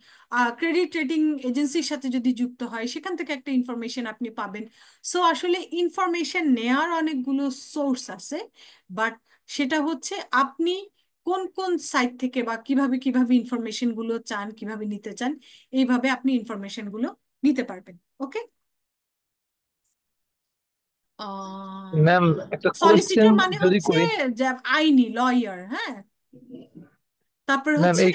ক্রেডিট রেটিং এজেন্সির সাথে যদি যুক্ত হয়, সেখান থেকে একটা ইনফরমেশন আপনি পাবেন। সো আসলে ইনফরমেশন নেয়ার অনেকগুলো সোর্স আছে, বাট সেটা হচ্ছে আপনি কোন কোন সাইট থেকে বা কিভাবে কিভাবে ইনফরমেশন গুলো চান, কিভাবে নিতে চান, এইভাবে আপনি ইনফরমেশন গুলো নিতে পারবেন। ওকে। ম্যাম একটা কোয়েশ্চেন সলিসিটর মানে যদি হচ্ছে করি। যে আইনি লয়ার, হ্যাঁ। তারপরে ম্যাম হচ্ছে এই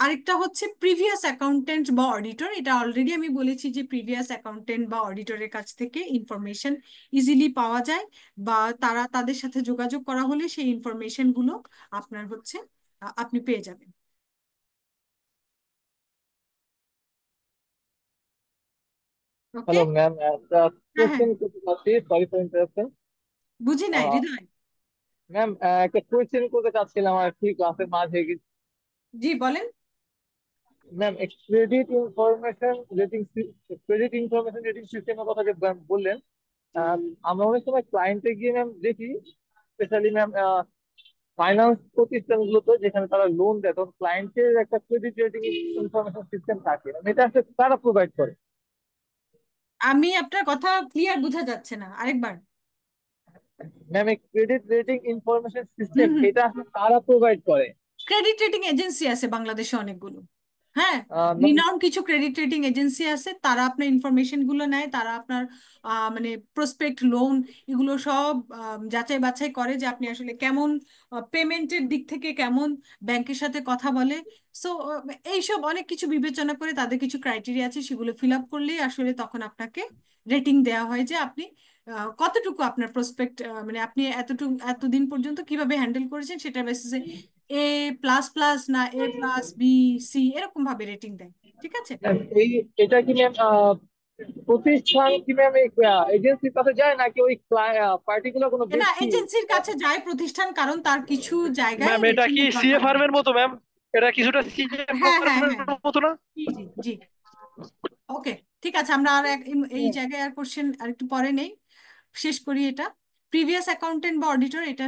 আরেকটা হচ্ছে প্রিভিয়াস অ্যাকাউন্টেন্ট বা অডিটর। এটা অলরেডি আমি বলেছি যে প্রিভিয়াস অ্যাকাউন্টেন্ট বা অডিটরের কাছ থেকে ইনফরমেশন ইজিলি পাওয়া যায়, বা তাদের সাথে যোগাযোগ করা হলে সেই ইনফরমেশন গুলো আপনার হচ্ছে আপনি পেয়ে যাবেন। ওকে। হ্যালো ম্যাম, একটা হ্যাঁ হ্যাঁ, কোয়েশ্চেন করতে চাচ্ছি, সরি ফর ইন্টারাপশন। বুঝি নাই হৃদয়। ম্যাম একটা কোয়েশ্চেন করতে চাচ্ছিলাম আর কি ক্লাসের মাঝে। জি বলেন। ম্যাম ক্রেডিট ইনফরমেশন রেটিং সিস্টেমের কথা যে বললেন, আমরা অনেক সময় ক্লায়েন্টে গিয়ে ম্যাম দেখি, স্পেশালি ম্যাম ফাইন্যান্স প্রতিষ্ঠানগুলোতে যেখানে তারা লোন দেয়, তখন ক্লায়েন্টের একটা ক্রেডিট রেটিং ইনফরমেশন সিস্টেম থাকে, এটা আসলে তারা প্রোভাইড করে। আমি আপনার কথা ক্লিয়ার বোঝা যাচ্ছে না, আরেকবার। ম্যাম এই ক্রেডিট রেটিং ইনফরমেশন সিস্টেম হুম হুম। এটা আসলে তারা প্রোভাইড করে। ক্রেডিট রেটিং এজেন্সি আছে বাংলাদেশে অনেকগুলো, হ্যাঁ। ম্যাম রিনাউন্ড কিছু ক্রেডিট রেটিং এজেন্সি আছে, তারা আপনার ইনফরমেশন গুলো নেয়, তারা আপনার মানে প্রসপেক্ট লোন এগুলো সব যাচাই বাছাই করে যে আপনি আসলে কেমন পেমেন্টের দিক থেকে কেমন, ব্যাংকের সাথে কথা বলে। সো এইসব অনেক কিছু বিবেচনা করে তাদের কিছু ক্রাইটেরিয়া আছে, সেগুলো ফিল আপ করলেই আসলে তখন আপনাকে রেটিং দেওয়া হয় যে আপনি কতটুকু আপনার প্রসপেক্ট মানে আপনি এতদিন পর্যন্ত কিভাবে হ্যান্ডেল করেছেন সেটার বেসিসে এ প্লাস প্লাস না এ প্লাস বি সি এরকম ভাবে রেটিং দেয়। ঠিক আছে। এই এটা কি ম্যাম প্রতিষ্ঠান কি ম্যাম এই এজেন্সির কাছে যায় নাকি ওই পার্টিকুলার কোনো না, ব্যক্তি? এজেন্সির কাছে যায় প্রতিষ্ঠান, কারণ তার কিছু জায়গায় ম্যাম এটা রেটিং কি এর সিএ দরকার হয়। ফার্মের মতো ম্যাম? এটা কিছুটা সিএ হ্যাঁ হ্যাঁ ফার্মের হ্যাঁ, মতো না? জি জি জি। ওকে, ঠিক আছে, আমরা আর এই জায়গায় আর কোশ্চেন আর একটু পরে নেই, শেষ করি এটা। প্রিভিয়াস অ্যাকাউন্টেন্ট বা অডিটর, এটা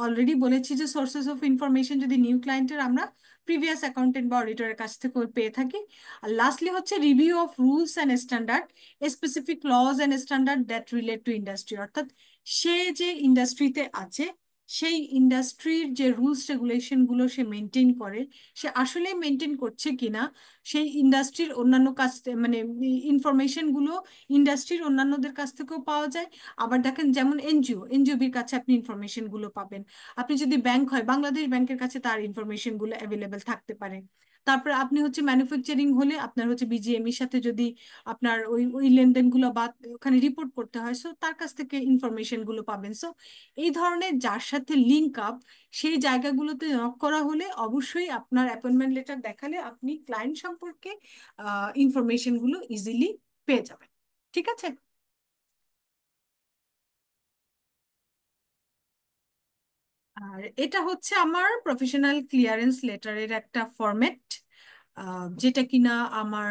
অলরেডি বলেছি যে সোর্সেস অফ ইনফরমেশন যদি নিউ ক্লায়েন্টের আমরা প্রিভিয়াস অ্যাকাউন্টেন্ট বা অডিটরের কাছ থেকে পেয়ে থাকি। আর লাস্টলি হচ্ছে review of rules and standard, specific laws and standard that relate to industry, অর্থাৎ সে যে ইন্ডাস্ট্রিতে আছে সেই ইন্ডাস্ট্রির যে রুলস রেগুলেশন গুলো সে মেনটেন করে, সে আসলে মেনটেন করছে কিনা, সেই ইন্ডাস্ট্রির অন্যান্য কাছ মানে ইনফরমেশন গুলো ইন্ডাস্ট্রির অন্যান্যদের কাছ থেকেও পাওয়া যায়। আবার দেখেন যেমন এনজিওবির কাছে আপনি ইনফরমেশন গুলো পাবেন। আপনি যদি ব্যাংক হয়, বাংলাদেশ ব্যাংকের কাছে তার ইনফরমেশন গুলো অ্যাভেলেবেল থাকতে পারে। তারপরে আপনি হচ্ছে ম্যানুফ্যাকচারিং হলে আপনার হচ্ছে বিজিএমইর সাথে যদি আপনার ওই ওই লেনদেনগুলো বা ওখানে রিপোর্ট করতে হয়, সো তার কাছ থেকে ইনফরমেশন গুলো পাবেন। সো এই ধরনের যার সাথে লিঙ্ক আপ সেই জায়গাগুলোতে নক করা হলে অবশ্যই আপনার অ্যাপয়েন্টমেন্ট লেটার দেখালে আপনি ক্লায়েন্ট সম্পর্কে ইনফরমেশন গুলো ইজিলি পেয়ে যাবেন। ঠিক আছে। আর এটা হচ্ছে আমার প্রফেশনাল ক্লিয়ারেন্স লেটারের একটা ফরম্যাট, যেটা কিনা আমার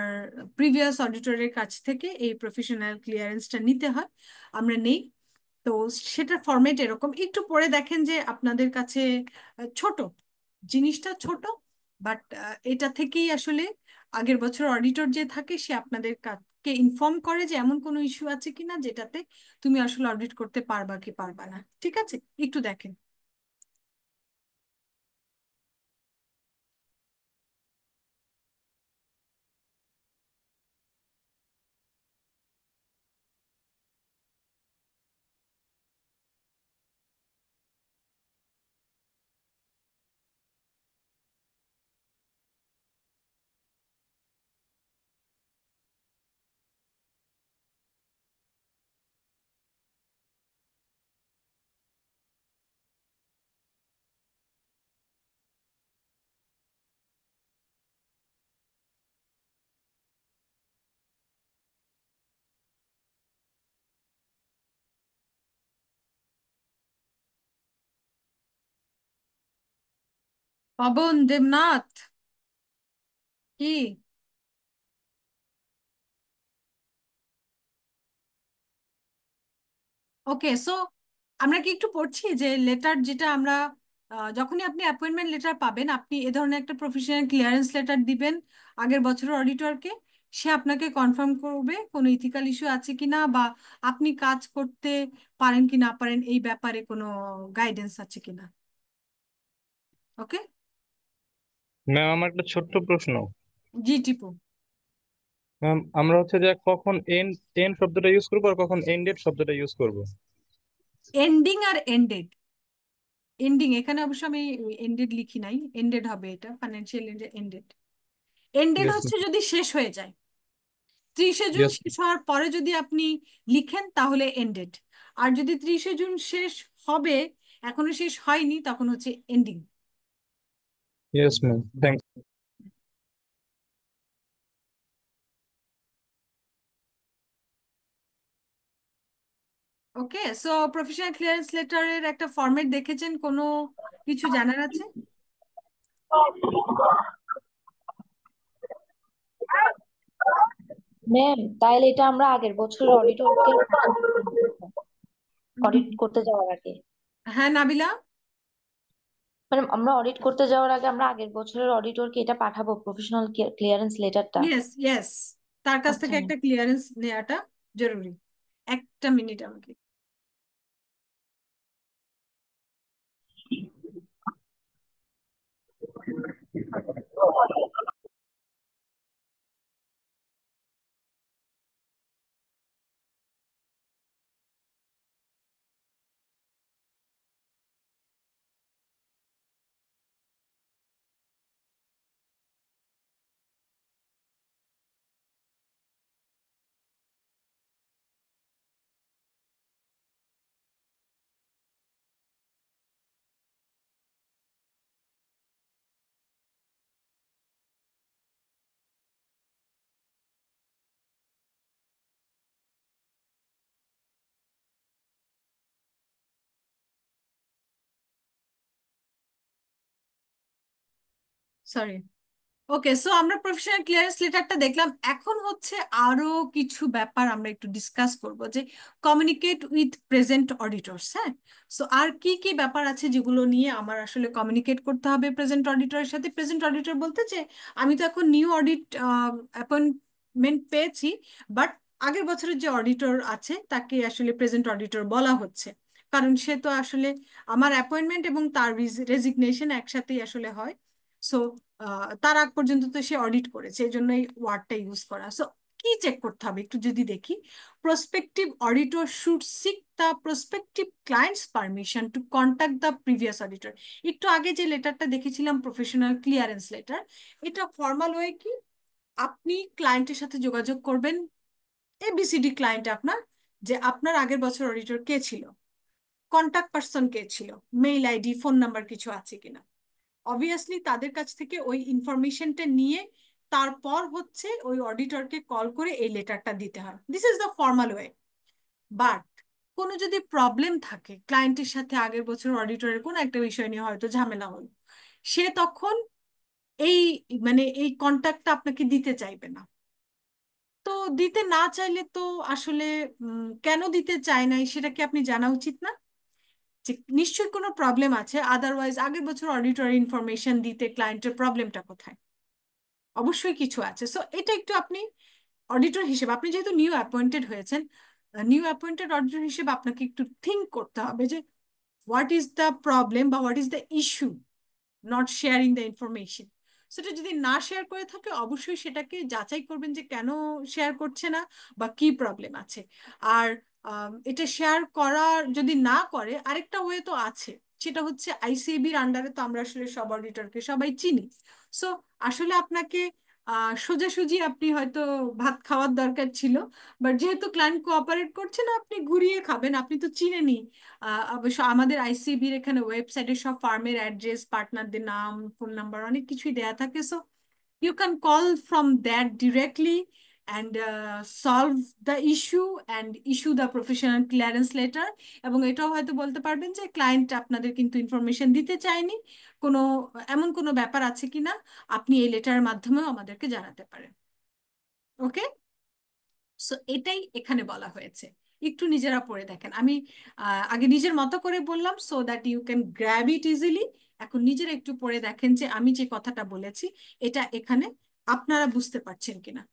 প্রিভিয়াস অডিটরের কাছ থেকে এই প্রফেশনাল ক্লিয়ারেন্সটা নিতে হয়, আমরা নেই। তো সেটার ফরম্যাট এরকম, একটু পরে দেখেন যে আপনাদের কাছে ছোট জিনিসটা ছোট, বাট এটা থেকেই আসলে আগের বছর অডিটর যে থাকে সে আপনাদের কে ইনফর্ম করে যে এমন কোনো ইস্যু আছে কিনা যেটাতে তুমি আসলে অডিট করতে পারবা কি পারবা না। ঠিক আছে, একটু দেখেন। পবন দেবনাথ, কি? ওকে, সো আমরা কি একটু পড়ছি যে লেটার যেটা আমরা যখনই আপনি অ্যাপয়েন্টমেন্ট লেটার পাবেন, আপনি এ ধরনের একটা প্রফেশনাল ক্লিয়ারেন্স লেটার দিবেন আগের বছরের অডিটরকে। সে আপনাকে কনফার্ম করবে কোনো ইথিক্যাল ইস্যু আছে কিনা, বা আপনি কাজ করতে পারেন কি না পারেন এই ব্যাপারে কোনো গাইডেন্স আছে কিনা। ওকে। ম্যাম আমার একটা ছোট্ট প্রশ্ন। জি টিপু। ম্যাম আমরা হচ্ছে যে কখন এন্ড এন্ড শব্দটা ইউজ করবো আর কখন এন্ডেড শব্দটা ইউজ করবো? এন্ডিং আর এন্ডেড, এন্ডিং এখানে অবশ্য আমি এন্ডেড লিখি নাই, এন্ডেড হবে, এটা ফাইন্যান্সিয়াল এন্ডেড। এন্ডেড ইয়েস, হচ্ছে যদি শেষ হয়ে যায়, 30শে জুন ইয়েস, শেষ হওয়ার পরে যদি আপনি লিখেন তাহলে এন্ডেড। আর যদি 30শে জুন শেষ হবে, এখনো শেষ হয়নি, তখন হচ্ছে ending. Yes ma'am, thank. Okay, so professional clearance লেটারের একটা ফরম্যাট দেখেছেন, কোনো কিছু জানার আছে? ম্যাম তাইলে এটা আমরা আগের বছরের অডিটরকে অডিট করতে যাওয়ার আগে, হ্যাঁ নাবিলা। মানে আমরা অডিট করতে যাওয়ার আগে আমরা আগের বছরের অডিটরকে এটা পাঠাবো, প্রফেশনাল ক্লিয়ারেন্স লেটারটা? ইয়েস ইয়েস, তার কাছ আচ্ছা থেকে ম্যাম। একটা ক্লিয়ারেন্স নেওয়াটা জরুরি। একটা মিনিট আমাকে। সরি। ওকে, সো আমরা প্রফেশনাল ক্লিয়ারেন্স লেটারটা দেখলাম, এখন হচ্ছে আরো কিছু ব্যাপার আমরা একটু ডিসকাস করব, যে কমিউনিকেট উইথ প্রেজেন্ট অডিটরস। হ্যাঁ, সো আর কি কি ব্যাপার আছে যেগুলো নিয়ে আমার আসলে কমিউনিকেট করতে হবে প্রেজেন্ট অডিটরের সাথে? প্রেজেন্ট অডিটর বলতে যে আমি তো এখন নিউ অডিট অ্যাপয়েন্টমেন্ট পেয়েছি, বাট আগের বছরের যে অডিটর আছে তাকে আসলে প্রেজেন্ট অডিটর বলা হচ্ছে, কারণ সে তো আসলে আমার অ্যাপয়েন্টমেন্ট এবং তার রেজিগনেশন একসাথেই আসলে হয়। সো তার আগ পর্যন্ত তো সে অডিট করেছে, এই জন্য এই ওয়ার্ডটা ইউজ করা। সো কি চেক করতে হবে একটু যদি দেখি, prospective auditor should sick the prospective clients permission to contact the previous auditor. একটু আগে যে লেটারটা দেখেছিলাম প্রফেশনাল ক্লিয়ারেন্স লেটার, এটা ফর্মাল ওয়ে কি, আপনি ক্লায়েন্টের সাথে যোগাযোগ করবেন, এবিসিডি ক্লায়েন্ট আপনার, যে আপনার আগের বছর অডিটর কে ছিল, কন্ট্যাক্ট পার্সন কে ছিল, মেইল আইডি ফোন নাম্বার কিছু আছে কিনা। অবভিয়াসলি তাদের কাছ থেকে ওই ইনফরমেশনটা নিয়ে তারপর হচ্ছে ওই অডিটরকে কল করে এই লেটারটা দিতে হয়। This is the formal way. But কোনো যদি প্রবলেম থাকে ক্লায়েন্টের সাথে, আগের বছর অডিটরের কোনো একটা বিষয় নিয়ে হয়তো ঝামেলা হলো, সে তখন এই এই কন্ট্যাক্টটা আপনাকে দিতে চাইবে না। তো দিতে না চাইলে তো আসলে কেন দিতে চায় নাই সেটা কি আপনি জানা উচিত না? যে নিশ্চয়ই কোনো প্রবলেম আছে, আদারওয়াইজ আগের বছর অডিটর ইনফরমেশন দিতে ক্লায়েন্টের প্রবলেমটা কোথায়? অবশ্যই কিছু আছে। সো এটা একটু আপনি অডিটর হিসেবে, আপনি যেহেতু নিউ অ্যাপয়েন্টেড হয়েছেন, নিউ অ্যাপয়েন্টেড অডিটর হিসেবে আপনাকে একটু থিঙ্ক করতে হবে যে হোয়াট ইজ দ্য প্রবলেম বা what is the issue not sharing the information. সেটা যদি না শেয়ার করে থাকে, অবশ্যই সেটাকে যাচাই করবেন যে কেন শেয়ার করছে না বা কি প্রবলেম আছে। আর এটা শেয়ার করা যদি না করে, আরেকটা ওয়ে তো আছে, সেটা হচ্ছে আইসিএবির আন্ডারে তো আমরা আসলে সব অডিটরকে সবাই চিনি। সো আসলে আপনাকে সোজাসুজি আপনি হয়তো ভাত খাওয়ার দরকার ছিল, বাট যেহেতু ক্লায়েন্ট কোঅপারেট করছে না, আপনি ঘুরিয়ে খাবেন, আপনি তো চিনেনি। অবশ্য আমাদের আইসিবির এখানে ওয়েবসাইটে সব ফার্মের অ্যাড্রেস, পার্টনারদের নাম, ফোন নাম্বার, অনেক কিছুই দেয়া থাকে। So you can call from that directly and solve the issue and issue the professional clearance letter. এবং এটাও হয়তো বলতে পারবেন যে ক্লায়েন্ট আপনাদের কিন্তু ইনফরমেশন দিতে চায়নি, কোনো এমন কোনো ব্যাপার আছে কিনা আপনি এই লেটারের মাধ্যমেও আমাদেরকে জানাতে পারেন। ওকে, সো এটাই এখানে বলা হয়েছে। একটু নিজেরা পড়ে দেখেন। আমি আগে নিজের মতো করে বললাম so that you can grab it easily. এখন নিজেরা একটু পড়ে দেখেন যে আমি যে কথাটা বলেছি এটা এখানে আপনারা বুঝতে পারছেন কিনা।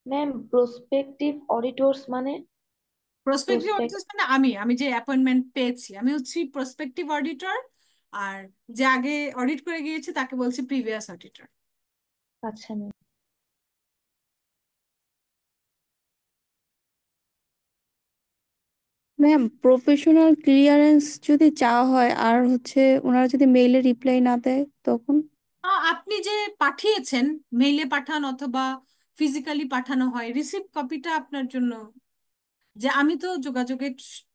ম্যাম প্রসপেক্টিভ অডিটরস মানে? প্রসপেক্টিভ প্রসপেক্ট অডিটর মানে আমি যে অ্যাপয়েন্টমেন্ট পেয়েছি, আমি হচ্ছি প্রসপেক্টিভ অডিটর। আর যে আগে অডিট করে গিয়েছে তাকে বলছি প্রিভিয়াস অডিটর। আচ্ছা ম্যাম। ম্যাম প্রফেশনাল ক্লিয়ারেন্স যদি চাওয়া হয় আর হচ্ছে ওনারা যদি মেইলে রিপ্লাই না দেয় তখন? আপনি যে পাঠিয়েছেন, মেইলে পাঠান অথবা ফিজিক্যালি পাঠানো হয়, রিসিভ কপিটা আপনার জন্য, যে আমি তো যোগাযোগের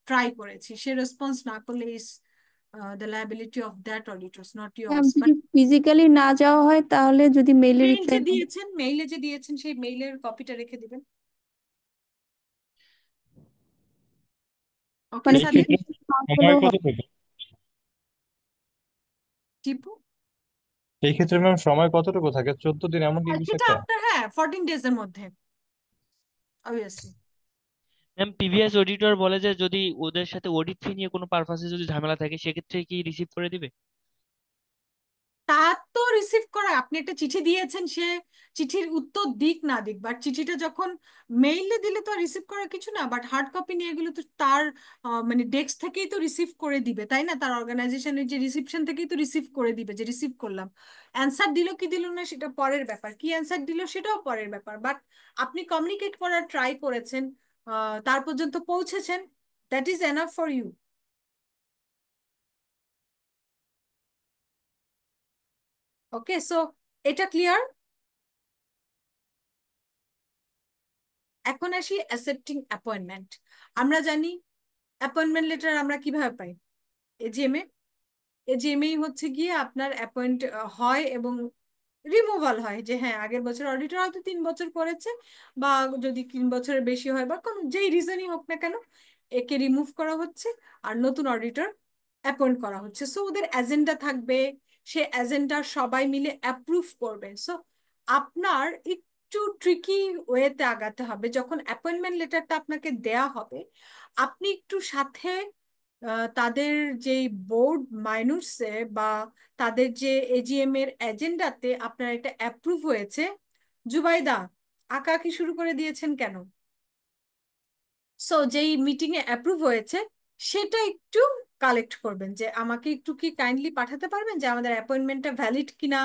ট্রাই করেছি, সে রেসপন্স না করলে is the liability of that auditors, not ma'am years. যদি বাট ফিজিক্যালি না যাওয়া হয় তাহলে যদি মেইলে মেইল রিপ্লাই যে না দেয়? দিয়েছেন, মেইলে যে দিয়েছেন সেই মেইলের কপিটা রেখে দিবেন। ওকে মানে এই সাদিক? ক্ষেত্রে না সময় হলেও হবে? কতটুকু? টিপু? এই ক্ষেত্রে ম্যাম সময় কতটুকু থাকে, 14 দিন এমন কি কিছু সেটা একটা? আপনার, হ্যাঁ, 14 ডেজের মধ্যে অবভিয়াসলি। ম্যাম প্রিভিয়াস অডিটর বলে যে যদি ওদের সাথে অডিট ফি নিয়ে কোনো পারপাসে যদি ঝামেলা থাকে সেক্ষেত্রে কি রিসিভ করে দিবে? তার তো রিসিভ করা, আপনি একটা চিঠি দিয়েছেন, সে চিঠির উত্তর দিক না দিক, বাট চিঠিটা যখন মেইলে দিলে তো রিসিভ করার কিছু না, বাট হার্ড কপি নিয়ে গেলে তো তার ডেস্ক থেকেই তো রিসিভ করে দিবে, তাই না? তার অর্গানাইজেশনের যে রিসিপশন থেকেই তো রিসিভ করে দিবে যে রিসিভ করলাম। অ্যান্সার দিল কি দিল না সেটা পরের ব্যাপার, কি অ্যান্সার দিল সেটাও পরের ব্যাপার, বাট আপনি কমিউনিকেট করার ট্রাই করেছেন, তার পর্যন্ত পৌঁছেছেন, that is enough for you. Okay, so এটা ক্লিয়ার। এখন আসি অ্যাকসেপ্টিং অ্যাপয়েন্টমেন্ট। আমরা জানি অ্যাপয়েন্টমেন্ট লেটার আমরা কিভাবে পাই? এজিএমএ। এজিএমএই হচ্ছে গিয়ে আপনার অ্যাপয়েন্ট হয় এবং রিমুভাল হয়, যে হ্যাঁ আগের বছর অডিটর হয়তো 3 বছর করেছে, বা যদি 3 বছরের বেশি হয় বা কোনো যেই রিজনই হোক না কেন, একে রিমুভ করা হচ্ছে আর নতুন অডিটর অ্যাপয়েন্ট করা হচ্ছে। সো ওদের এজেন্ডা থাকবে, সে এজেন্ডা সবাই মিলে অ্যাপ্রুভ করবে। সো আপনার একটু ট্রিকি ওয়েতে আগাতে হবে। যখন অ্যাপয়েন্টমেন্ট লেটারটা আপনাকে দেয়া হবে, আপনি একটু সাথে তাদের যে বোর্ড মাইনুসে বা তাদের যে এজিএম এর এজেন্ডাতে আপনার এটা অ্যাপ্রুভ হয়েছে। জুবাইদা, আঁকা কি শুরু করে দিয়েছেন কেন? সো যেই মিটিং এ অ্যাপ্রুভ হয়েছে সেটা একটু কালেক্ট করবেন, যে আমাকে একটু কি কাইন্ডলি পাঠাতে পারবেন যে আমাদের অ্যাপয়েন্টমেন্টটা ভ্যালিড কিনা,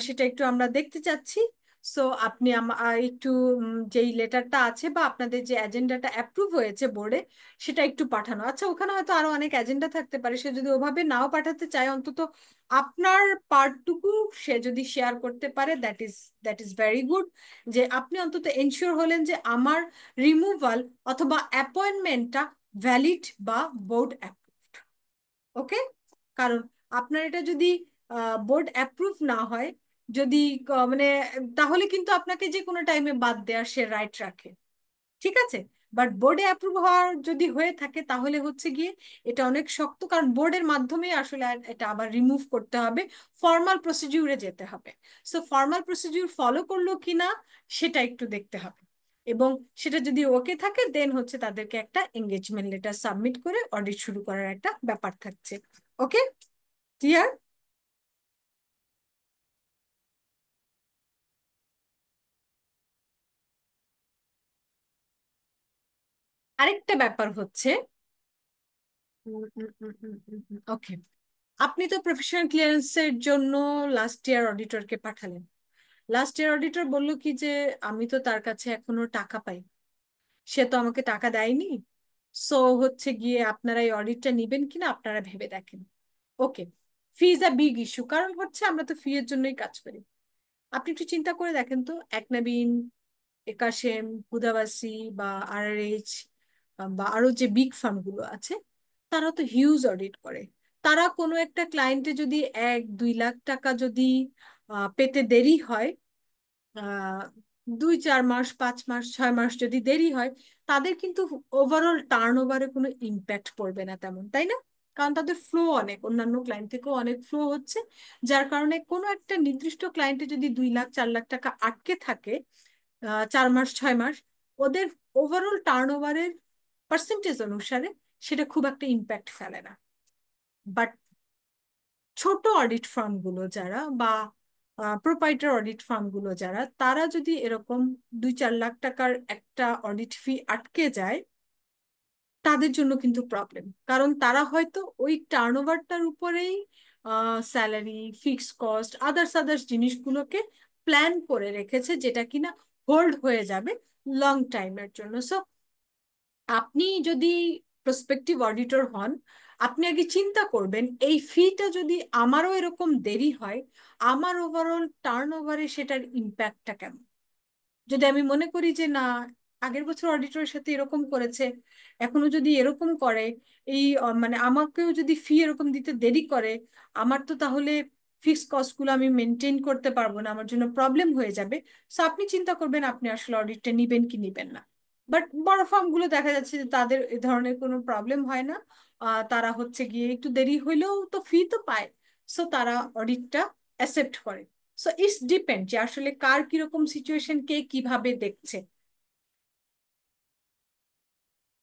সেটা একটু আমরা দেখতে চাচ্ছি। সো আপনি একটু যেই লেটারটা আছে বা আপনাদের যে এজেন্ডাটা অ্যাপ্রুভ হয়েছে বোর্ডে সেটা একটু পাঠানো। আচ্ছা, ওখানে হয়তো আরো অনেক এজেন্ডা থাকতে পারে, সে যদি ওভাবে নাও পাঠাতে চায় অন্তত আপনার পার্টটুকু সে যদি শেয়ার করতে পারে, দ্যাট ইজ ভেরি গুড। যে আপনি অন্তত এনশিওর হলেন যে আমার রিমুভাল অথবা অ্যাপয়েন্টমেন্টটা ভ্যালিড বা বোর্ড অ্যাপ্রুভড। ওকে, কারণ আপনার এটা যদি বোর্ড অ্যাপ্রুভ না হয়, যদি মানে তাহলে কিন্তু আপনাকে যে কোনো টাইমে বাদ দেওয়ার সে রাইট রাখে, ঠিক আছে। বাট বোর্ডে অ্যাপ্রুভ হওয়ার যদি হয়ে থাকে তাহলে হচ্ছে গিয়ে এটা অনেক শক্ত, কারণ বোর্ডের মাধ্যমে আসলে এটা আবার রিমুভ করতে হবে, ফর্মাল প্রসিডিউরে যেতে হবে। সো ফর্মাল প্রসিডিউর ফলো করলো কিনা সেটা একটু দেখতে হবে, এবং সেটা যদি ওকে থাকে দেন হচ্ছে তাদেরকে একটা এঙ্গেজমেন্ট লেটার সাবমিট করে অডিট শুরু করার একটা ব্যাপার থাকছে। ওকে, ক্লিয়ার? আরেকটা ব্যাপার হচ্ছে, ওকে, আপনি তো প্রফেশনাল ক্লিয়ারেন্সের জন্য লাস্ট ইয়ার অডিটরকে পাঠালেন। লাস্ট ইয়ার অডিটর বলল কি যে আমি তো তার কাছে এখনো টাকা পাই, সে তো আমাকে টাকা দেয়নি। সো হচ্ছে গিয়ে আপনারা এই অডিটটা নিবেন কিনা আপনারা ভেবে দেখেন। Okay, fee is a big issue, কারণ হচ্ছে আমরা তো ফি এর জন্যই কাজ করি। আপনি একটু চিন্তা করে দেখেন তো, একনাবিন, একাশেম, হুদাবাসি বা আরআরএইচ বা আরো যে বিগ ফার্ম গুলো আছে, তারা তো হিউজ অডিট করে। তারা কোনো একটা ক্লায়েন্টে যদি 1-2 লাখ টাকা যদি পেতে দেরি হয়, আহ 2-4 মাস, 5 মাস, 6 মাস যদি দেরি হয়, তাদের কিন্তু ওভারঅল টার্ন ওভারে কোনো ইম্প্যাক্ট পড়বে না তেমন, তাই না? কারণ তাদের ফ্লো অনেক, অন্যান্য ক্লায়েন্ট থেকেও অনেক ফ্লো হচ্ছে, যার কারণে কোনো একটা নির্দিষ্ট ক্লায়েন্টে যদি 2 লাখ 4 লাখ টাকা আটকে থাকে 4 মাস 6 মাস, ওদের ওভারঅল টার্ন ওভারের পার্সেন্টেজ অনুসারে সেটা খুব একটা ইম্প্যাক্ট ফেলে না। বাট ছোট অডিট ফার্ম গুলো যারা বা প্রোপাইটার অডিট ফার্ম গুলো যারা, তারা যদি এরকম 2-4 লাখ টাকার একটা অডিট ফি আটকে যায়, তাদের জন্য কিন্তু প্রবলেম। কারণ তারা হয়তো ওই টার্নওভারটার উপরেই salary, fixed cost, others others জিনিসগুলোকে প্ল্যান করে রেখেছে, যেটা কিনা হোল্ড হয়ে যাবে লং টাইমের জন্য। সো আপনি যদি প্রসপেক্টিভ অডিটর হন, আপনি আগে চিন্তা করবেন এই ফিটা যদি আমারও এরকম দেরি হয়, আমার ওভারঅল টার্ন ওভারে সেটার ইম্প্যাক্টটা কেমন। যদি আমি মনে করি যে না, আগের বছর অডিটরের সাথে এরকম করেছে, এখনো যদি এরকম করে, এই মানে আমাকেও যদি ফি এরকম দিতে দেরি করে, আমার তো তাহলে ফিক্সড কস্টগুলো আমি মেনটেন করতে পারবো না, আমার জন্য প্রবলেম হয়ে যাবে। সো আপনি চিন্তা করবেন আপনি আসলে অডিটটা নিবেন কি নিবেন না। বাট বড় ফার্ম গুলো দেখা যাচ্ছে যে তাদের এ ধরনের কোনো প্রবলেম হয় না। তারা হচ্ছে গিয়ে একটু দেরি হইলেও তো ফি তো পায়, সো তারা অডিটটা অ্যাকসেপ্ট করে। সো ইটস ডিপেন্ড যে আসলে কার কিরকম সিচুয়েশন, কে কিভাবে দেখছে।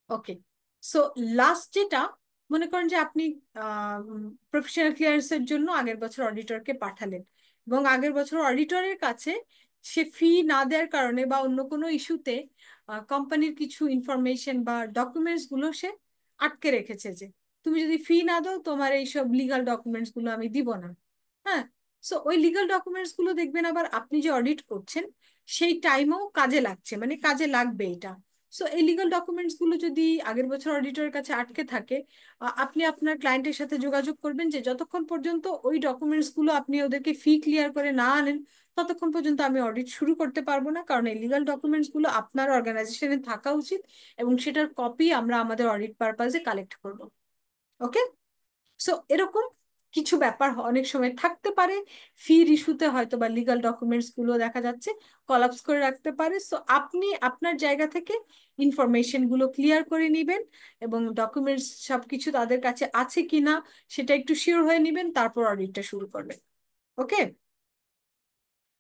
ওকে, সো লাস্ট যেটা, মনে করেন যে আপনি প্রফেশনাল ক্লিয়ারেন্সের জন্য আগের বছর অডিটরকে পাঠালেন, এবং আগের বছর অডিটরের কাছে সে ফি না দেওয়ার কারণে বা অন্য কোনো ইস্যুতে কোম্পানির কিছু ইনফরমেশন বা ডকুমেন্টস গুলো সে আটকে রেখেছে, যে তুমি যদি ফি না দাও তোমার এইসব লিগাল ডকুমেন্টস গুলো আমি দিব না। হ্যাঁ, সো ওই লিগাল ডকুমেন্টস গুলো দেখবেন আবার আপনি যে অডিট করছেন সেই টাইমেও কাজে লাগছে, মানে কাজে লাগবে এটা। সো এই লিগাল ডকুমেন্টস গুলো যদি আগের বছর অডিটরের কাছে আটকে থাকে, আপনি আপনার ক্লায়েন্টের সাথে যোগাযোগ করবেন যে যতক্ষণ পর্যন্ত ওই ডকুমেন্টস গুলো আপনি ওদেরকে ফি ক্লিয়ার করে না আনেন, ততক্ষণ পর্যন্ত আমি অডিট শুরু করতে পারবো না, কারণ এই লিগাল ডকুমেন্টস গুলো আপনার অর্গানাইজেশনে থাকা উচিত, এবং সেটার কপি আমরা আমাদের অডিট পারপাজে কালেক্ট করব। ওকে, সো এরকম কিছু ব্যাপার অনেক সময় থাকতে পারে। ফির ইস্যুতে হয়তো বা লিগাল ডকুমেন্টস গুলো দেখা যাচ্ছে কলাপস করে রাখতে পারে। সো আপনি আপনার জায়গা থেকে ইনফরমেশন গুলো ক্লিয়ার করে নিবেন, এবং ডকুমেন্টস সবকিছু তাদের কাছে আছে কিনা সেটা একটু শিওর হয়ে নিবেন, তারপর অডিটটা শুরু করবেন। ওকে,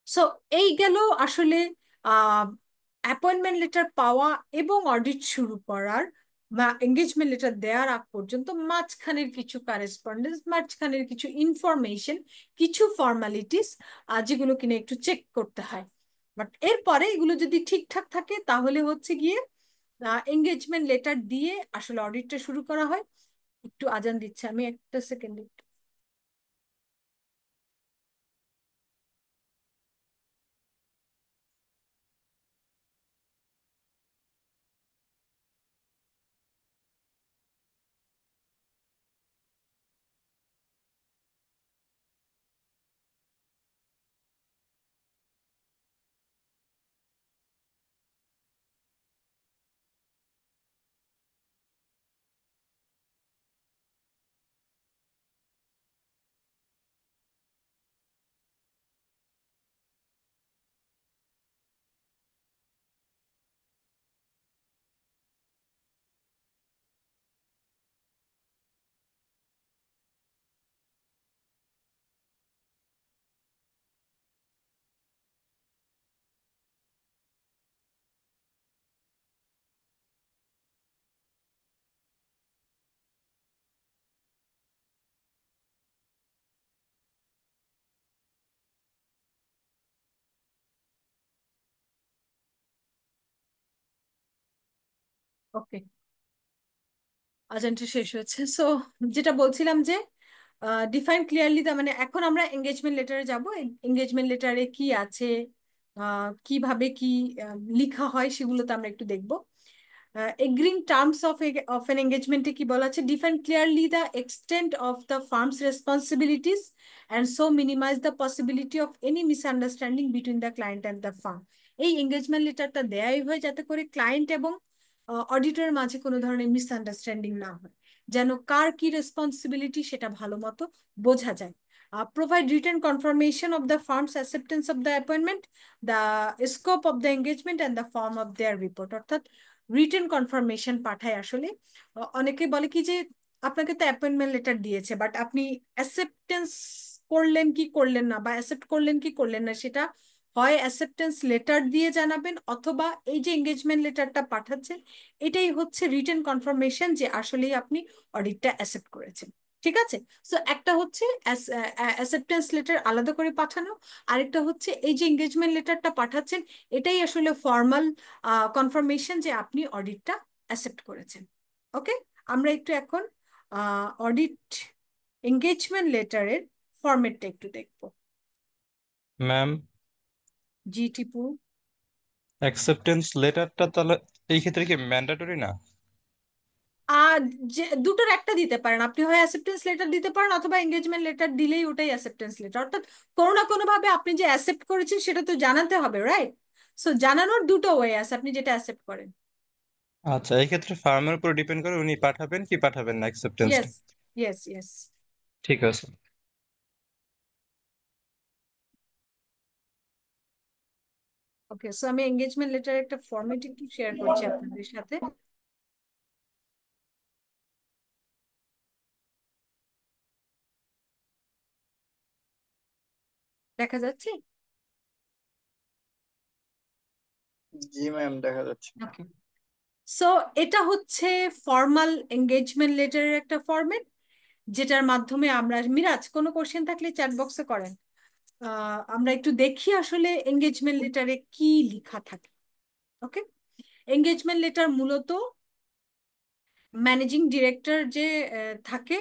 সো এই গেল আসলে অ্যাপয়েন্টমেন্ট লেটার পাওয়া এবং অডিট শুরু করার বা এঙ্গেজমেন্ট লেটার দেওয়ার আগ পর্যন্ত মাঝখানের কিছু কারেসপন্ডেন্স, মাঝখানের কিছু ইনফরমেশন, কিছু ফর্মালিটিস যেগুলো কিনা একটু চেক করতে হয়। বাট এরপরে এগুলো যদি ঠিকঠাক থাকে তাহলে হচ্ছে গিয়ে এঙ্গেজমেন্ট লেটার দিয়ে আসলে অডিটটা শুরু করা হয়। একটু আজান দিচ্ছে, আমি একটা সেকেন্ড। ওকে, আজানটা শেষ হয়েছে। সো যেটা বলছিলাম যে ডিফাইন ক্লিয়ারলি, মানে এখন আমরা এঙ্গেজমেন্ট লেটারে যাব। এঙ্গেজমেন্ট লেটারে কি আছে, কিভাবে কি লিখা হয়, সেগুলো তো আমরা একটু দেখবো। এগ্রিং টার্মস অফ এন এঙ্গেজমেন্টে কি বলা আছে, define clearly the extent of the firm's responsibilities and so minimise the possibility of any misunderstanding between the client and the firm. এই এঙ্গেজমেন্ট লেটারটা দেয়াই হয় যাতে করে ক্লায়েন্ট এবং অডিটরের মাঝে কোনো ধরনের মিসআন্ডারস্ট্যান্ডিং না হয়, যেন কার কি রেসপন্সিবিলিটি সেটা ভালো মতো বোঝা যায়। Provide written confirmation of the firm's acceptance of the appointment, the scope of the engagement and the form of their report। অর্থাৎ রিটেন কনফার্মেশন পাঠায় আসলে। অনেকে বলে কি যে আপনাকে তো অ্যাপয়েন্টমেন্ট লেটার দিয়েছে, বাট আপনি অ্যাকসেপ্টেন্স করলেন কি করলেন না, বা অ্যাকসেপ্ট করলেন কি করলেন না, সেটা হয় অ্যাকসেপ্টেন্স লেটার দিয়ে জানাবেন, অথবা এই যে এঙ্গেজমেন্ট লেটারটা পাঠাচ্ছেন এটাই হচ্ছে রিটেন কনফার্মেশন যে আসলেই আপনি অডিটটা অ্যাকসেপ্ট করেছেন। ঠিক আছে? সো একটা হচ্ছে অ্যাকসেপ্টেন্স লেটার আলাদা করে পাঠানো, আরেকটা হচ্ছে এই যে এঙ্গেজমেন্ট লেটারটা পাঠাচ্ছেন এটাই আসলে ফর্মাল কনফার্মেশন যে আপনি অডিটটা অ্যাকসেপ্ট করেছেন। ওকে, আমরা একটু এখন অডিট এঙ্গেজমেন্ট লেটারের ফরম্যাটটা একটু দেখবো। ম্যাম, জি টিপু। অ্যাকসেপ্টেন্স লেটারটা তাহলে এই ক্ষেত্রে কি ম্যান্ডেটরি না? আর যে দুটোর একটা দিতে পারেন আপনি, হয় অ্যাকসেপ্টেন্স লেটার দিতে পারেন অথবা এঙ্গেজমেন্ট লেটার দিলেই ওটাই অ্যাকসেপ্টেন্স লেটার। অর্থাৎ কোনো না কোনো ভাবে আপনি যে অ্যাকসেপ্ট করেছেন সেটা তো জানাতে হবে, রাইট? সো জানানোর দুটো ওয়ে আছে, আপনি যেটা অ্যাকসেপ্ট করেন। আচ্ছা, এই ক্ষেত্রে ফার্মের উপর ডিপেন্ড করে উনি পাঠাবেন কি পাঠাবেন না অ্যাকসেপ্টেন্সটা। Yes, yes, yes. ঠিক আছে। ওকে, সো আমি এঙ্গেজমেন্ট লেটার একটা ফরম্যাট একটু শেয়ার করছি আপনাদের সাথে। দেখা যাচ্ছে? জি ম্যাম, দেখা যাচ্ছে। ওকে, সো এটা হচ্ছে ফর্মাল এঙ্গেজমেন্ট লেটারের একটা ফরম্যাট, যেটার মাধ্যমে আমরা, মিরাজ কোনো কোশ্চেন থাকলে চ্যাট বক্সে করেন। আমরা একটু দেখি আসলে এঙ্গেজমেন্ট লেটারে কি লেখা থাকে। ওকে, এঙ্গেজমেন্ট লেটার মূলত ম্যানেজিং ডিরেক্টর যে থাকে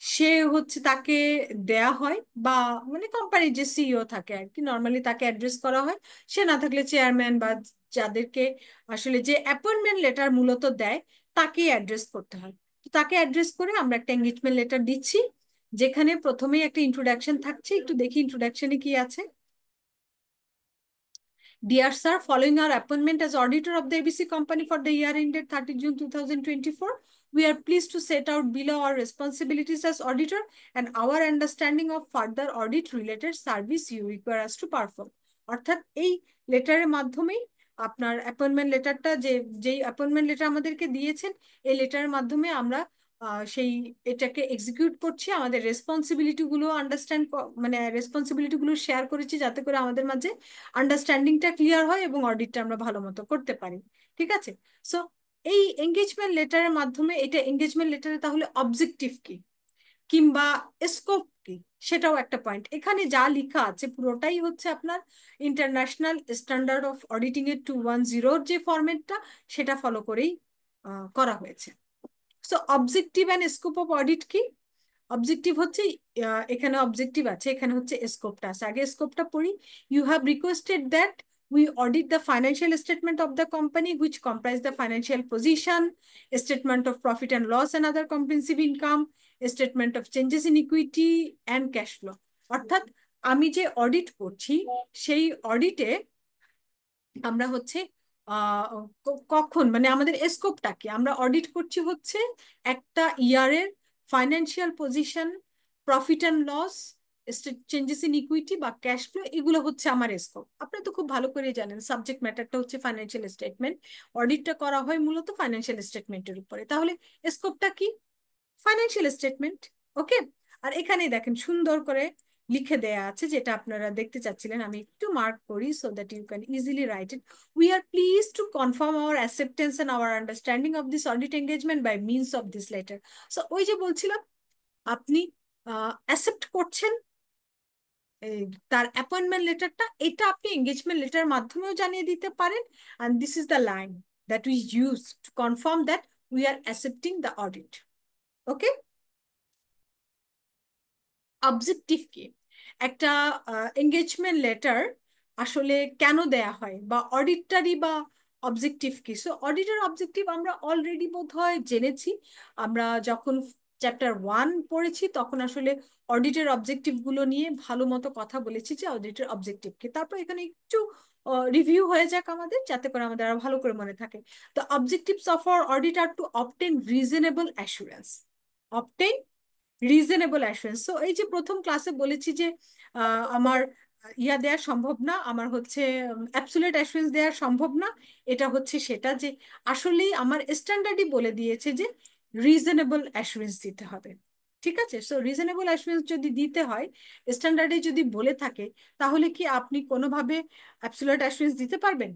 সে হচ্ছে তাকে দেয়া হয়, বা মানে কোম্পানির যে সিইও থাকে আর কি, নর্মালি তাকে অ্যাড্রেস করা হয়। সে না থাকলে চেয়ারম্যান বা যাদেরকে আসলে যে অ্যাপয়েন্টমেন্ট লেটার মূলত দেয় তাকে অ্যাড্রেস করতে হয়। তো তাকে অ্যাড্রেস করে আমরা একটা এঙ্গেজমেন্ট লেটার দিচ্ছি, যেখানে প্রথমেই একটা ইন্ট্রোডাকশন থাকছে। একটু দেখি ইন্ট্রোডাকশনে কি আছে। Dear sir, following our appointment as auditor of the ABC company for the year ended 30 June 2024, we are pleased to set out below our responsibilities as auditor and our understanding of further audit related service you require us to perform। অর্থাৎ এই লেটারের মাধ্যমেই আপনার appointment লেটারটা, যেই appointment letter আমাদেরকে দিয়েছেন, এই লেটারের মাধ্যমে আমরা সেই এটাকে এক্সিকিউট করছি, আমাদের রেসপন্সিবিলিটি গুলো আন্ডারস্ট্যান্ড, মানে রেসপন্সিবিলিটি গুলো শেয়ার করেছি যাতে করে আমাদের মাঝে আন্ডারস্ট্যান্ডিংটা ক্লিয়ার হয় এবং অডিটটা আমরা ভালো মতো করতে পারি। ঠিক আছে? সো এই এঙ্গেজমেন্ট লেটারের মাধ্যমে, এটা এঙ্গেজমেন্ট লেটারে তাহলে অবজেক্টিভ কি কিংবা স্কোপ কি সেটাও একটা পয়েন্ট। এখানে যা লেখা আছে পুরোটাই হচ্ছে আপনার ইন্টারন্যাশনাল স্ট্যান্ডার্ড অফ অডিটিং এর 210 যে ফরম্যাটটা সেটা ফলো করেই করা হয়েছে। So objective and scope of audit কি? অবজেক্টিভ হচ্ছে, এখানে অবজেক্টিভ আছে, এখানে হচ্ছে স্কোপটা আছে। আগে স্কোপটা পড়ি। You have requested that we audit the financial statement of the company which comprise the financial position, statement of profit and loss and other comprehensive income, statement of changes in equity and cash flow। অর্থাৎ আমি যে audit করছি সেই অডিটে আমরা হচ্ছে কখন, মানে আমাদের স্কোপটা কি, আমরা অডিট করছি হচ্ছে একটা ইয়ারের financial position, profit and loss, changes in equity বা ক্যাশ ফ্লো, এগুলো হচ্ছে আমার স্কোপ। আপনি তো খুব ভালো করে জানেন সাবজেক্ট ম্যাটারটা হচ্ছে ফাইন্যান্সিয়াল স্টেটমেন্ট, অডিটটা করা হয় মূলত ফাইন্যান্সিয়াল স্টেটমেন্টের উপরে। তাহলে স্কোপটা কি? Financial statement. ওকে, আর এখানে দেখেন সুন্দর করে লিখে দেয়া আছে, যেটা আপনারা দেখতে চাচ্ছিলেন। আমি একটু মার্ক করি so that you can easily write it. We are please to confirm our acceptance and our understanding of this audit engagement by means of this letter. So ওই যে বলছিলাম, আপনি অ্যাকসেপ্ট করছেন তার অ্যাপয়েন্টমেন্ট লেটারটা, এটা আপনি এঙ্গেজমেন্ট লেটার মাধ্যমেও জানিয়ে দিতে পারেন। And this is the line, that we use to confirm that we are accepting the audit. Okay? Objective কি? একটা এঙ্গেজমেন্ট লেটার আসলে কেন দেয়া হয়, বা অডিটরি বা অবজেক্টিভ কি? সো অডিটর অবজেক্টিভ আমরা অলরেডি বোধহয় জেনেছি। আমরা যখন চ্যাপ্টার 1 পড়েছি তখন আসলে অডিটের অবজেক্টিভ গুলো নিয়ে ভালো মতো কথা বলেছি যে অডিটের অবজেক্টিভ কি। তারপর এখানে একটু রিভিউ হয়ে যাক আমাদের, যাতে করে আমাদের আরো ভালো করে মনে থাকে। The objectives of our audit are to obtain reasonable assurance. Obtain reasonable assurance. So এই যে প্রথম ক্লাসে বলেছি যে আমার ইয়া দেওয়া সম্ভব না, আমার হচ্ছে অ্যাবসলিউট অ্যাসুরেন্স দেওয়া সম্ভব না, এটা হচ্ছে সেটা যে আসলেই আমার স্ট্যান্ডার্ডই বলে দিয়েছে যে রিজনেবল অ্যাসুরেন্স দিতে হবে। ঠিক আছে? সো রিজনেবল অ্যাসুরেন্স যদি দিতে হয়, স্ট্যান্ডার্ডে যদি বলে থাকে, তাহলে কি আপনি কোনোভাবে অ্যাবসলিউট অ্যাসুরেন্স দিতে পারবেন?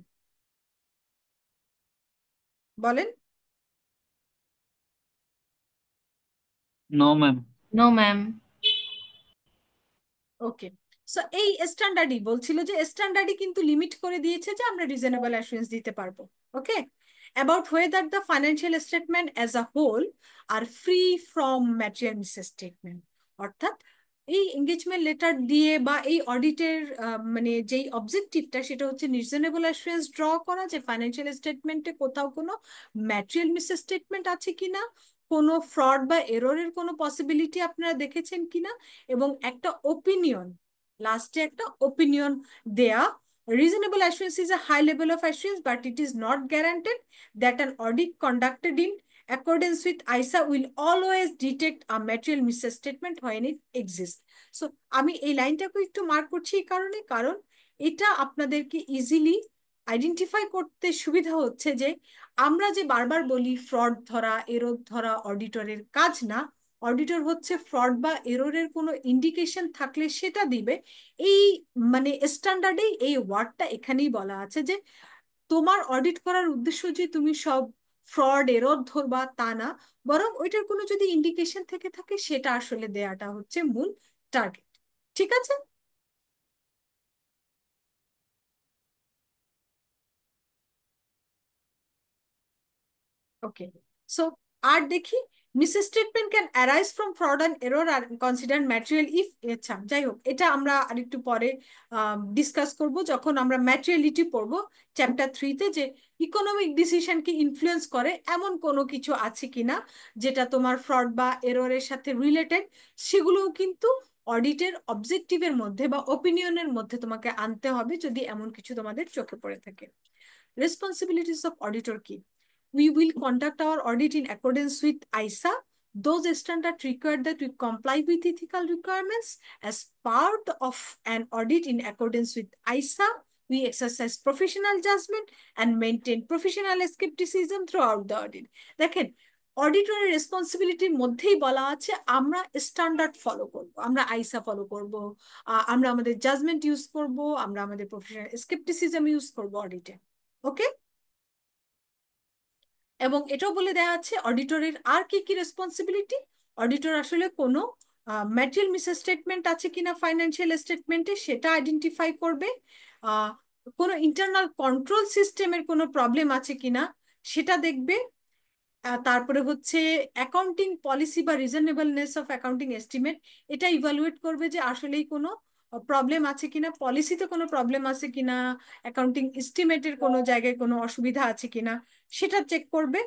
বলেন। No ma'am. No ma'am. Okay, so এই স্ট্যান্ডার্ডই বলছিল যে স্ট্যান্ডার্ডই কিন্তু লিমিট করে দিয়েছে যে আমরা রিজনেবল অ্যাসুরেন্স দিতে পারবো। ওকে, about whether the financial statement as a whole are free from material misstatement, অর্থাৎ এই এঙ্গেজমেন্ট লেটার দিয়ে বা এই অডিটের মানে যেই অবজেক্টিভটা সেটা হচ্ছে রিজনেবল অ্যাসুরেন্স ড্র করা যে ফাইন্যান্সিয়াল স্টেটমেন্টে কোথাও কোনো ম্যাটেরিয়াল মিসস্টেটমেন্ট আছে কিনা, কোনো ফ্রড বা এররের কোনো পসিবিলিটি আপনারা দেখেছেন কিনা, এবং একটা ওপিনিয়ন, লাস্টে একটা ওপিনিয়ন দেয়া। Reasonable assurance is a high level of assurance, but it is not guaranteed that an audit conducted in accordance with ISA will always detect a material misstatement when it exists. So আমি এই লাইনটাকে একটু mark করছি এই কারণে, কারণ এটা আপনাদেরকে easily identify করতে সুবিধা হচ্ছে যে আমরা যে বারবার বলি ফ্রড ধরা, এরর ধরা অডিটরের কাজ না, অডিটর হচ্ছে ফ্রড বা এররের কোনো ইন্ডিকেশন থাকলে সেটা দিবে। এই মানে স্ট্যান্ডার্ডেই এই ওয়ার্ডটা এখানেই বলা আছে যে তোমার অডিট করার উদ্দেশ্য যে তুমি সব ফ্রড এরর ধরবা তা না, বরং ওইটার কোনো যদি ইন্ডিকেশন থেকে থাকে সেটা আসলে দেয়াটা হচ্ছে মূল টার্গেট। ঠিক আছে? ওকে, সো আর দেখি misstatement can arise from fraud and error are consider material if. আচ্ছা, যাই হোক, এটা আমরা আরেকটু পরে ডিসকাস করব যখন আমরা ম্যাটেরিয়ালিটি পড়বো চ্যাপ্টার 3-তে, যে ইকোনমিক ডিসিশনকে ইনফ্লুয়েন্স করে এমন কোনো কিছু আছে কিনা যেটা তোমার ফ্রড বা এররের সাথে রিলেটেড, সেগুলোও কিন্তু অডিটের অবজেক্টিভের মধ্যে বা ওপিনিয়নের মধ্যে তোমাকে আনতে হবে যদি এমন কিছু তোমাদের চোখে পড়ে থাকে। রেসপন্সিবিলিটিস অফ অডিটর কি? We will conduct our audit in accordance with ISA. Those standards require that we comply with ethical requirements. As part of an audit in accordance with ISA, we exercise professional judgment and maintain professional skepticism throughout the audit. দেখেন, অডিটরের রেসপন্সিবিলিটির মধ্যেই বলা আছে আমরা standard follow করব, আমরা আইসা follow করব, আমরা আমাদের জাজমেন্ট ইউজ করব, আমরা আমাদের প্রফেশনাল স্কেপটিসিজম ইউজ করব অডিটে। ওকে, এবং এটাও বলে দেওয়া আছে অডিটরের আর কি কি রেসপন্সিবিলিটি। অডিটর আসলে কোনো ম্যাটেরিয়াল মিসস্টেটমেন্ট আছে কিনা ফাইন্যান্সিয়াল স্টেটমেন্টে সেটা আইডেন্টিফাই করবে, কোনো ইন্টারনাল কন্ট্রোল সিস্টেমের কোনো প্রবলেম আছে কিনা সেটা দেখবে, তারপরে হচ্ছে অ্যাকাউন্টিং পলিসি বা রিজনেবলনেস অফ অ্যাকাউন্টিং এস্টিমেট, এটা ইভালুয়েট করবে যে আসলেই কোনো প্রবলেম আছে কিনা, পলিসিতে কোনো প্রবলেম আছে কিনা, অ্যাকাউন্টিং এস্টিমেটের কোনো জায়গায় কোনো অসুবিধা আছে কিনা সেটা চেক করবে।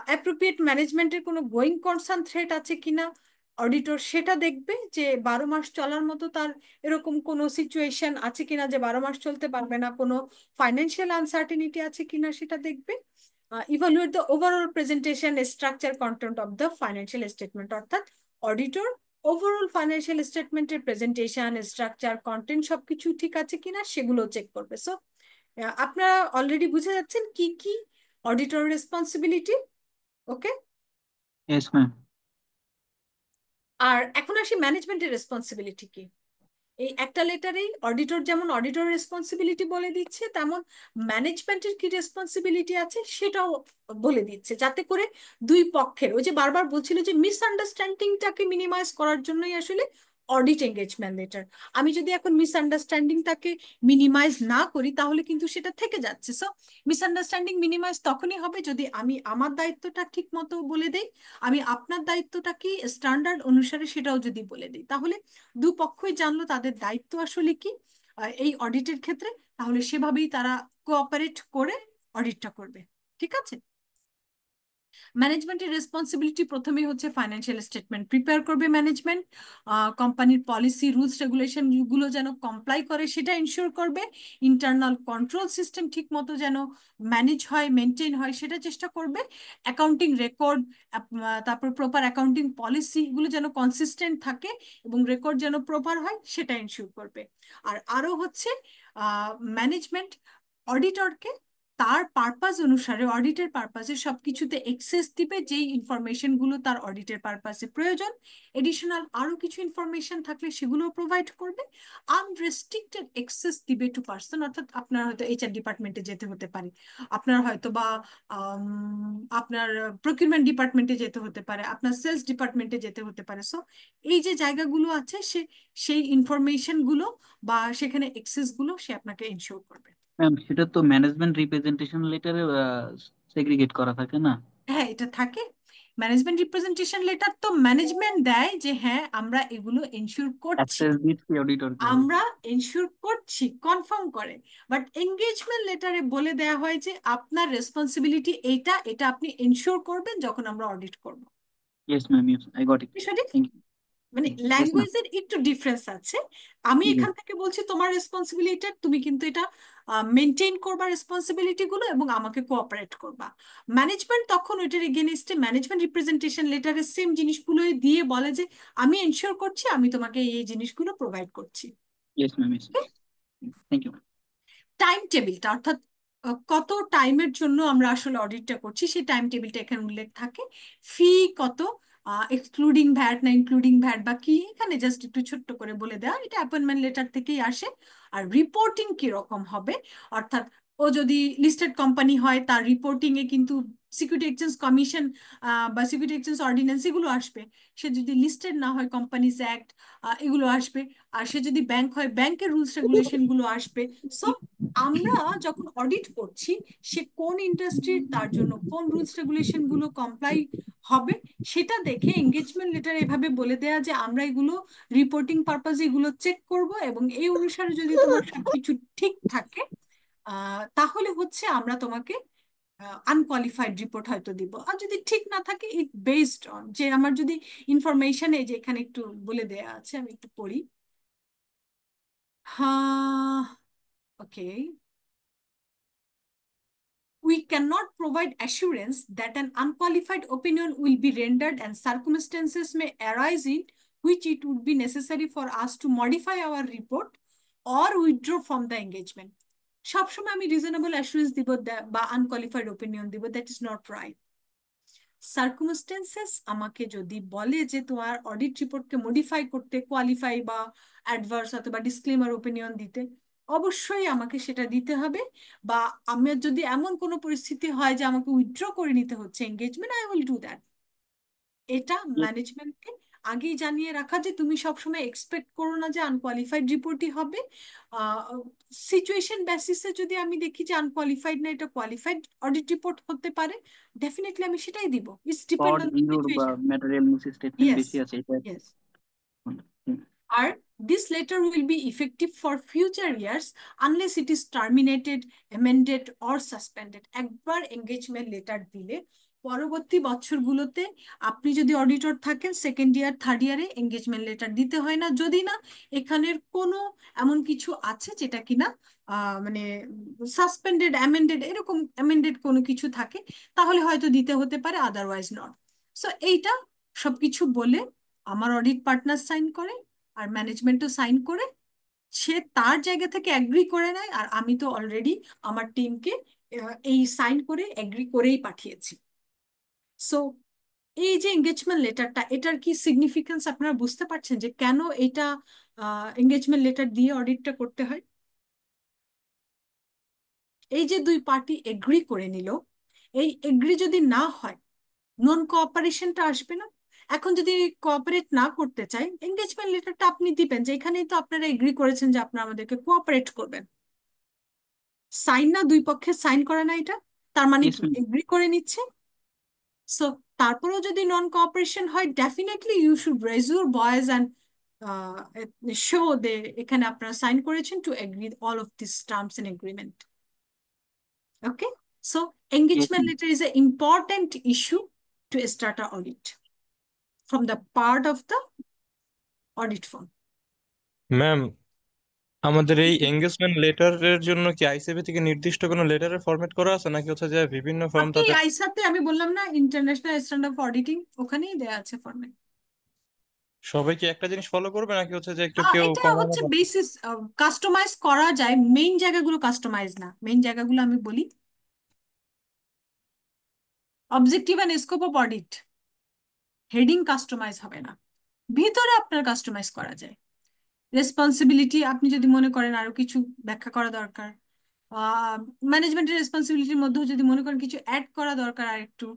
অ্যাপ্রোপ্রিয়েট ম্যানেজমেন্টের কোনো গোয়িং কনসার্ন থ্রেট আছে কিনা অডিটর সেটা দেখবে, যে 12 মাস চলার মতো তার এরকম কোনো সিচুয়েশন আছে কিনা যে 12 মাস চলতে পারবে না, কোনো ফাইন্যান্সিয়াল আনসার্টেনিটি আছে কিনা সেটা দেখবে। Evaluate the overall presentation structure content of the financial statement, অর্থাৎ অডিটর ওভারঅল ফাইন্যান্সিয়াল স্টেটমেন্টের প্রেজেন্টেশন স্ট্রাকচার কন্টেন্ট সবকিছু ঠিক আছে কিনা সেগুলো চেক করবে। সো আপনারা অলরেডি বুঝে যাচ্ছেন কি কি অডিটর রেসপন্সিবিলিটি। ওকে, ইয়েস ম্যাম। আর এখন আসি ম্যানেজমেন্টের রেসপন্সিবিলিটি কি। এই একটা লেটারেই অডিটর যেমন অডিটর রেসপন্সিবিলিটি বলে দিচ্ছে, তেমন ম্যানেজমেন্টের কি রেসপন্সিবিলিটি আছে সেটাও বলে দিচ্ছে, যাতে করে দুই পক্ষের, ওই যে বারবার বলছিল যে মিসআন্ডারস্ট্যান্ডিংটাকে মিনিমাইজ করার জন্যই আসলে অডিট এঙ্গেজমেন্ট লেটার। আমি যদি এখন মিসআন্ডারস্ট্যান্ডিংটাকে মিনিমাইজ না করি তাহলে কিন্তু সেটা থেকে যাচ্ছে। সো মিসআন্ডারস্ট্যান্ডিং মিনিমাইজ তখনই হবে যদি আমি আমার দায়িত্বটা ঠিক মতো বলে দেই, আমি আপনার দায়িত্বটা কি স্ট্যান্ডার্ড অনুসারে সেটাও যদি বলে দিই, তাহলে দুপক্ষই জানলো তাদের দায়িত্ব আসলে কি এই অডিটের ক্ষেত্রে, তাহলে সেভাবেই তারা কোঅপারেট করে অডিটটা করবে। ঠিক আছে। ম্যানেজমেন্টের রেসপন্সিবিলিটি প্রথমেই হচ্ছে ফাইন্যান্সিয়াল স্টেটমেন্ট প্রিপেয়ার করবে ম্যানেজমেন্ট, কোম্পানির পলিসি রুলস রেগুলেশন গুলো যেন কমপ্লাই করে সেটা ইনশিওর করবে, ইন্টারনাল কন্ট্রোল সিস্টেম ঠিক মতো যেন ম্যানেজ হয় মেনটেন হয় সেটা চেষ্টা করবে, অ্যাকাউন্টিং রেকর্ড তারপর প্রপার অ্যাকাউন্টিং পলিসি গুলো যেন কনসিস্টেন্ট থাকে এবং রেকর্ড যেন প্রপার হয় সেটা ইনশিওর করবে। আর আরো হচ্ছে ম্যানেজমেন্ট অডিটরকে তার পারপাস অনুসারে অডিটের পারপাসে সবকিছুতে এক্সেস দিবে যেই ইনফরমেশন গুলো তার অডিটের পারপাসে প্রয়োজন, এডিশনাল আরো কিছু ইনফরমেশন থাকলে সেগুলো প্রোভাইড করবে, আনরেস্ট্রিক্টেড এক্সেস দিবে টু পার্সন। অর্থাৎ আপনার হয়তো এইচআর ডিপার্টমেন্টে যেতে হতে পারে, আপনার হয়তো বা আপনার প্রকিউরমেন্ট ডিপার্টমেন্টে যেতে হতে পারে, আপনার সেলস ডিপার্টমেন্টে যেতে হতে পারে। সো এই যে জায়গাগুলো আছে সেই ইনফরমেশন গুলো বা সেখানে এক্সেস গুলো সে আপনাকে ইনশিওর করবে। ম্যাম সেটা তো ম্যানেজমেন্ট রিপ্রেজেন্টেশন লেটারে সেগ্রিগেট করা থাকে না? হ্যাঁ, এটা থাকে। ম্যানেজমেন্ট রিপ্রেজেন্টেশন লেটার তো ম্যানেজমেন্ট দেয় যে হ্যাঁ আমরা এগুলো এনশিওর করছি, অ্যাক্সেস দিচ্ছি অডিটরকে। আমরা এনশিওর করছি, কনফার্ম করে। বাট এঙ্গেজমেন্ট লেটারে বলে দেয়া হয় যে আপনার রেসপন্সিবিলিটি এইটা, এটা আপনি এনশিওর করবেন যখন আমরা অডিট করব। Yes ma'am, yes, I got it. সঠিক? Thank you. মানে ইয়েস ম্যাম। ল্যাঙ্গুয়েজের একটু ডিফারেন্স আছে। আমি এখান থেকে বলছি তোমার রেসপন্সিবিলিটি, তুমি কিন্তু এটা মেনটেন করবা রেসপন্সিবিলিটি গুলো এবং আমাকে কোঅপারেট করবা। ম্যানেজমেন্ট তখন ওইটার এগেনস্টে ম্যানেজমেন্ট রিপ্রেজেন্টেশন লেটারের সেম জিনিসগুলো দিয়ে বলে যে আমি এনশিওর করছি, আমি তোমাকে এই জিনিসগুলো প্রোভাইড করছি। Yes ma'am, yes. Thank you. Time টেবিলটা অর্থাৎ কত টাইমের জন্য আমরা আসলে অডিটটা করছি সেই টাইম টেবিলটা এখানে উল্লেখ থাকে। ফি কত, এক্সক্লুডিং ভ্যাট না ইনক্লুডিং ভ্যাট বা কি, এখানে জাস্ট একটু ছোট্ট করে বলে দেওয়া, এটা অ্যাপয়েন্টমেন্ট লেটার থেকেই আসে। আর রিপোর্টিং কিরকম হবে, অর্থাৎ ও যদি লিস্টেড কোম্পানি হয় তার রিপোর্টিং এ কিন্তু সিকিউরিটি এক্সচেঞ্জ কমিশন বা সিকিউরিটি এক্সচেঞ্জ অর্ডিন্যান্স এগুলো আসবে। সে যদি লিস্টেড না হয় কোম্পানিজ অ্যাক্ট এগুলো আসবে। আর সে যদি ব্যাংক হয় ব্যাংকের রুলস রেগুলেশন গুলো আসবে। সো আমরা যখন অডিট করছি সে কোন ইন্ডাস্ট্রির, তার জন্য কোন রুলস রেগুলেশন গুলো কমপ্লাই হবে সেটা দেখে এঙ্গেজমেন্ট লেটার এভাবে বলে দেয়া যে আমরা এগুলো রিপোর্টিং পারপাসে এগুলো চেক করব এবং এই অনুসারে যদি তোমার সবকিছু ঠিক থাকে তাহলে হচ্ছে আমরা তোমাকে আনকোয়ালিফাইড রিপোর্ট হয়তো দিব। আর যদি ঠিক না থাকে ইট বেসড অন যে আমার যদি ইনফরমেশন এই যে এখানে একটু বলে দেয়া আছে, আমি একটু পড়ি। হ্যাঁ, ওকে। We cannot provide assurance that an unqualified opinion will be rendered and circumstances may arise in which it would be necessary for us to modify our report or withdraw from the engagement. সবসময় আমি reasonable assurance দিব বা unqualified opinion দিব, that is not right. Circumstances আমাকে যদি বলে যে তোমার অডিট রিপোর্টকে মডিফাই করতে, কোয়ালিফাই বা অ্যাডভার্স অথবা ডিসক্লেমার ওপিনিয়ন দিতে, অবশ্যই আমাকে সেটা দিতে হবে। বা আমার যদি এমন কোনো পরিস্থিতি হয় যে আমাকে উইথড্র করে নিতে হচ্ছে engagement, I will do that. এটা ম্যানেজমেন্টকে আগেই জানিয়ে রাখা যে তুমি সবসময় এক্সপেক্ট করো না যে আনকোয়ালিফাইড রিপোর্টই হবে। সিচুয়েশন বেসিসে যদি আমি দেখি যে আনকোয়ালিফাইড না এটা কোয়ালিফাইড অডিট রিপোর্ট হতে পারে, ডেফিনেটলি আমি সেটাই দিব। It's depend fraud, on the injure বা situation. Material miss statement yes, বেশি আছে এটা। Yes. Or this letter will be effective for future years unless it is terminated, amended or suspended. একবার এঙ্গেজমেন্ট লেটার দিলে পরবর্তী বছরগুলোতে আপনি যদি অডিটর থাকেন সেকেন্ড ইয়ার থার্ড ইয়ারে এঙ্গেজমেন্ট লেটার দিতে হয় না, যদি না এখানের কোনো এমন কিছু আছে যেটা কিনা মানে সাসপেন্ডেড, অ্যামেন্ডেড, এরকম অ্যামেন্ডেড কোনো কিছু থাকে তাহলে হয়তো দিতে হতে পারে, আদারওয়াইজ নট। সো এইটা সবকিছু বলে আমার অডিট পার্টনার সাইন করে আর ম্যানেজমেন্টও সাইন করে, সে তার জায়গা থেকে অ্যাগ্রি করে নেয়। আর আমি তো অলরেডি আমার টিমকে এই সাইন করে অ্যাগ্রি করেই পাঠিয়েছি। সো এই যে এঙ্গেজমেন্ট লেটারটা, এটার কি সিগনিফিকেন্স আপনারা বুঝতে পারছেন যে কেন এটা এঙ্গেজমেন্ট লেটার দিয়ে অডিটটা করতে হয়? এই যে দুই পার্টি এগ্রি করে নিল, এই এগ্রি যদি না হয় নন কোঅপারেশনটা আসবে না। এখন যদি কোঅপারেট না করতে চাই, এঙ্গেজমেন্ট লেটারটা আপনি দিবেন যে এখানেই তো আপনারা এগ্রি করেছেন যে আপনারা আমাদেরকে কোঅপারেট করবেন। সাইন না, দুই পক্ষে সাইন করে না এটা, তার মানে ইয়েস কি ম্যাম। এগ্রি করে নিচ্ছে। সো তারপরেও যদি নন কোঅপারেশন হয়, definitely you should raise your voice and show they এখানে আপনারা সাইন করেছেন to agree all of this terms and agreement. Okay, so yes engagement ma'am. letter is an important issue to start an audit from the part of the audit firm. Ma'am, আমাদের এই engagement লেটারের জন্য কি ICB থেকে নির্দিষ্ট কোনো লেটারের format করা আছে, নাকি হচ্ছে যে বিভিন্ন ফার্ম আপনি তাদের আইসাতে, আমি বললাম না ইন্টারন্যাশনাল স্ট্যান্ডার্ড অফ অডিটিং, ওখানেই দেয়া আছে ফরম্যাট। সবাই কি একটা জিনিস ফলো করবে, নাকি হচ্ছে যে একটু কেউ এটা কমানো হচ্ছে বেসিস, কাস্টমাইজ করা যায়, মেইন জায়গাগুলো কাস্টমাইজ না। মেইন জায়গাগুলো আমি বলি, objective and scope of audit heading customize হবে না, ভিতরে আপনার কাস্টমাইজ করা যায়। রেসপন্সিবিলিটি আপনি যদি মনে করেন আরো কিছু ব্যাখ্যা করা দরকার, ম্যানেজমেন্টের রেসপন্সিবিলিটির মধ্যেও যদি মনে করেন কিছু অ্যাড করা দরকার, আর একটু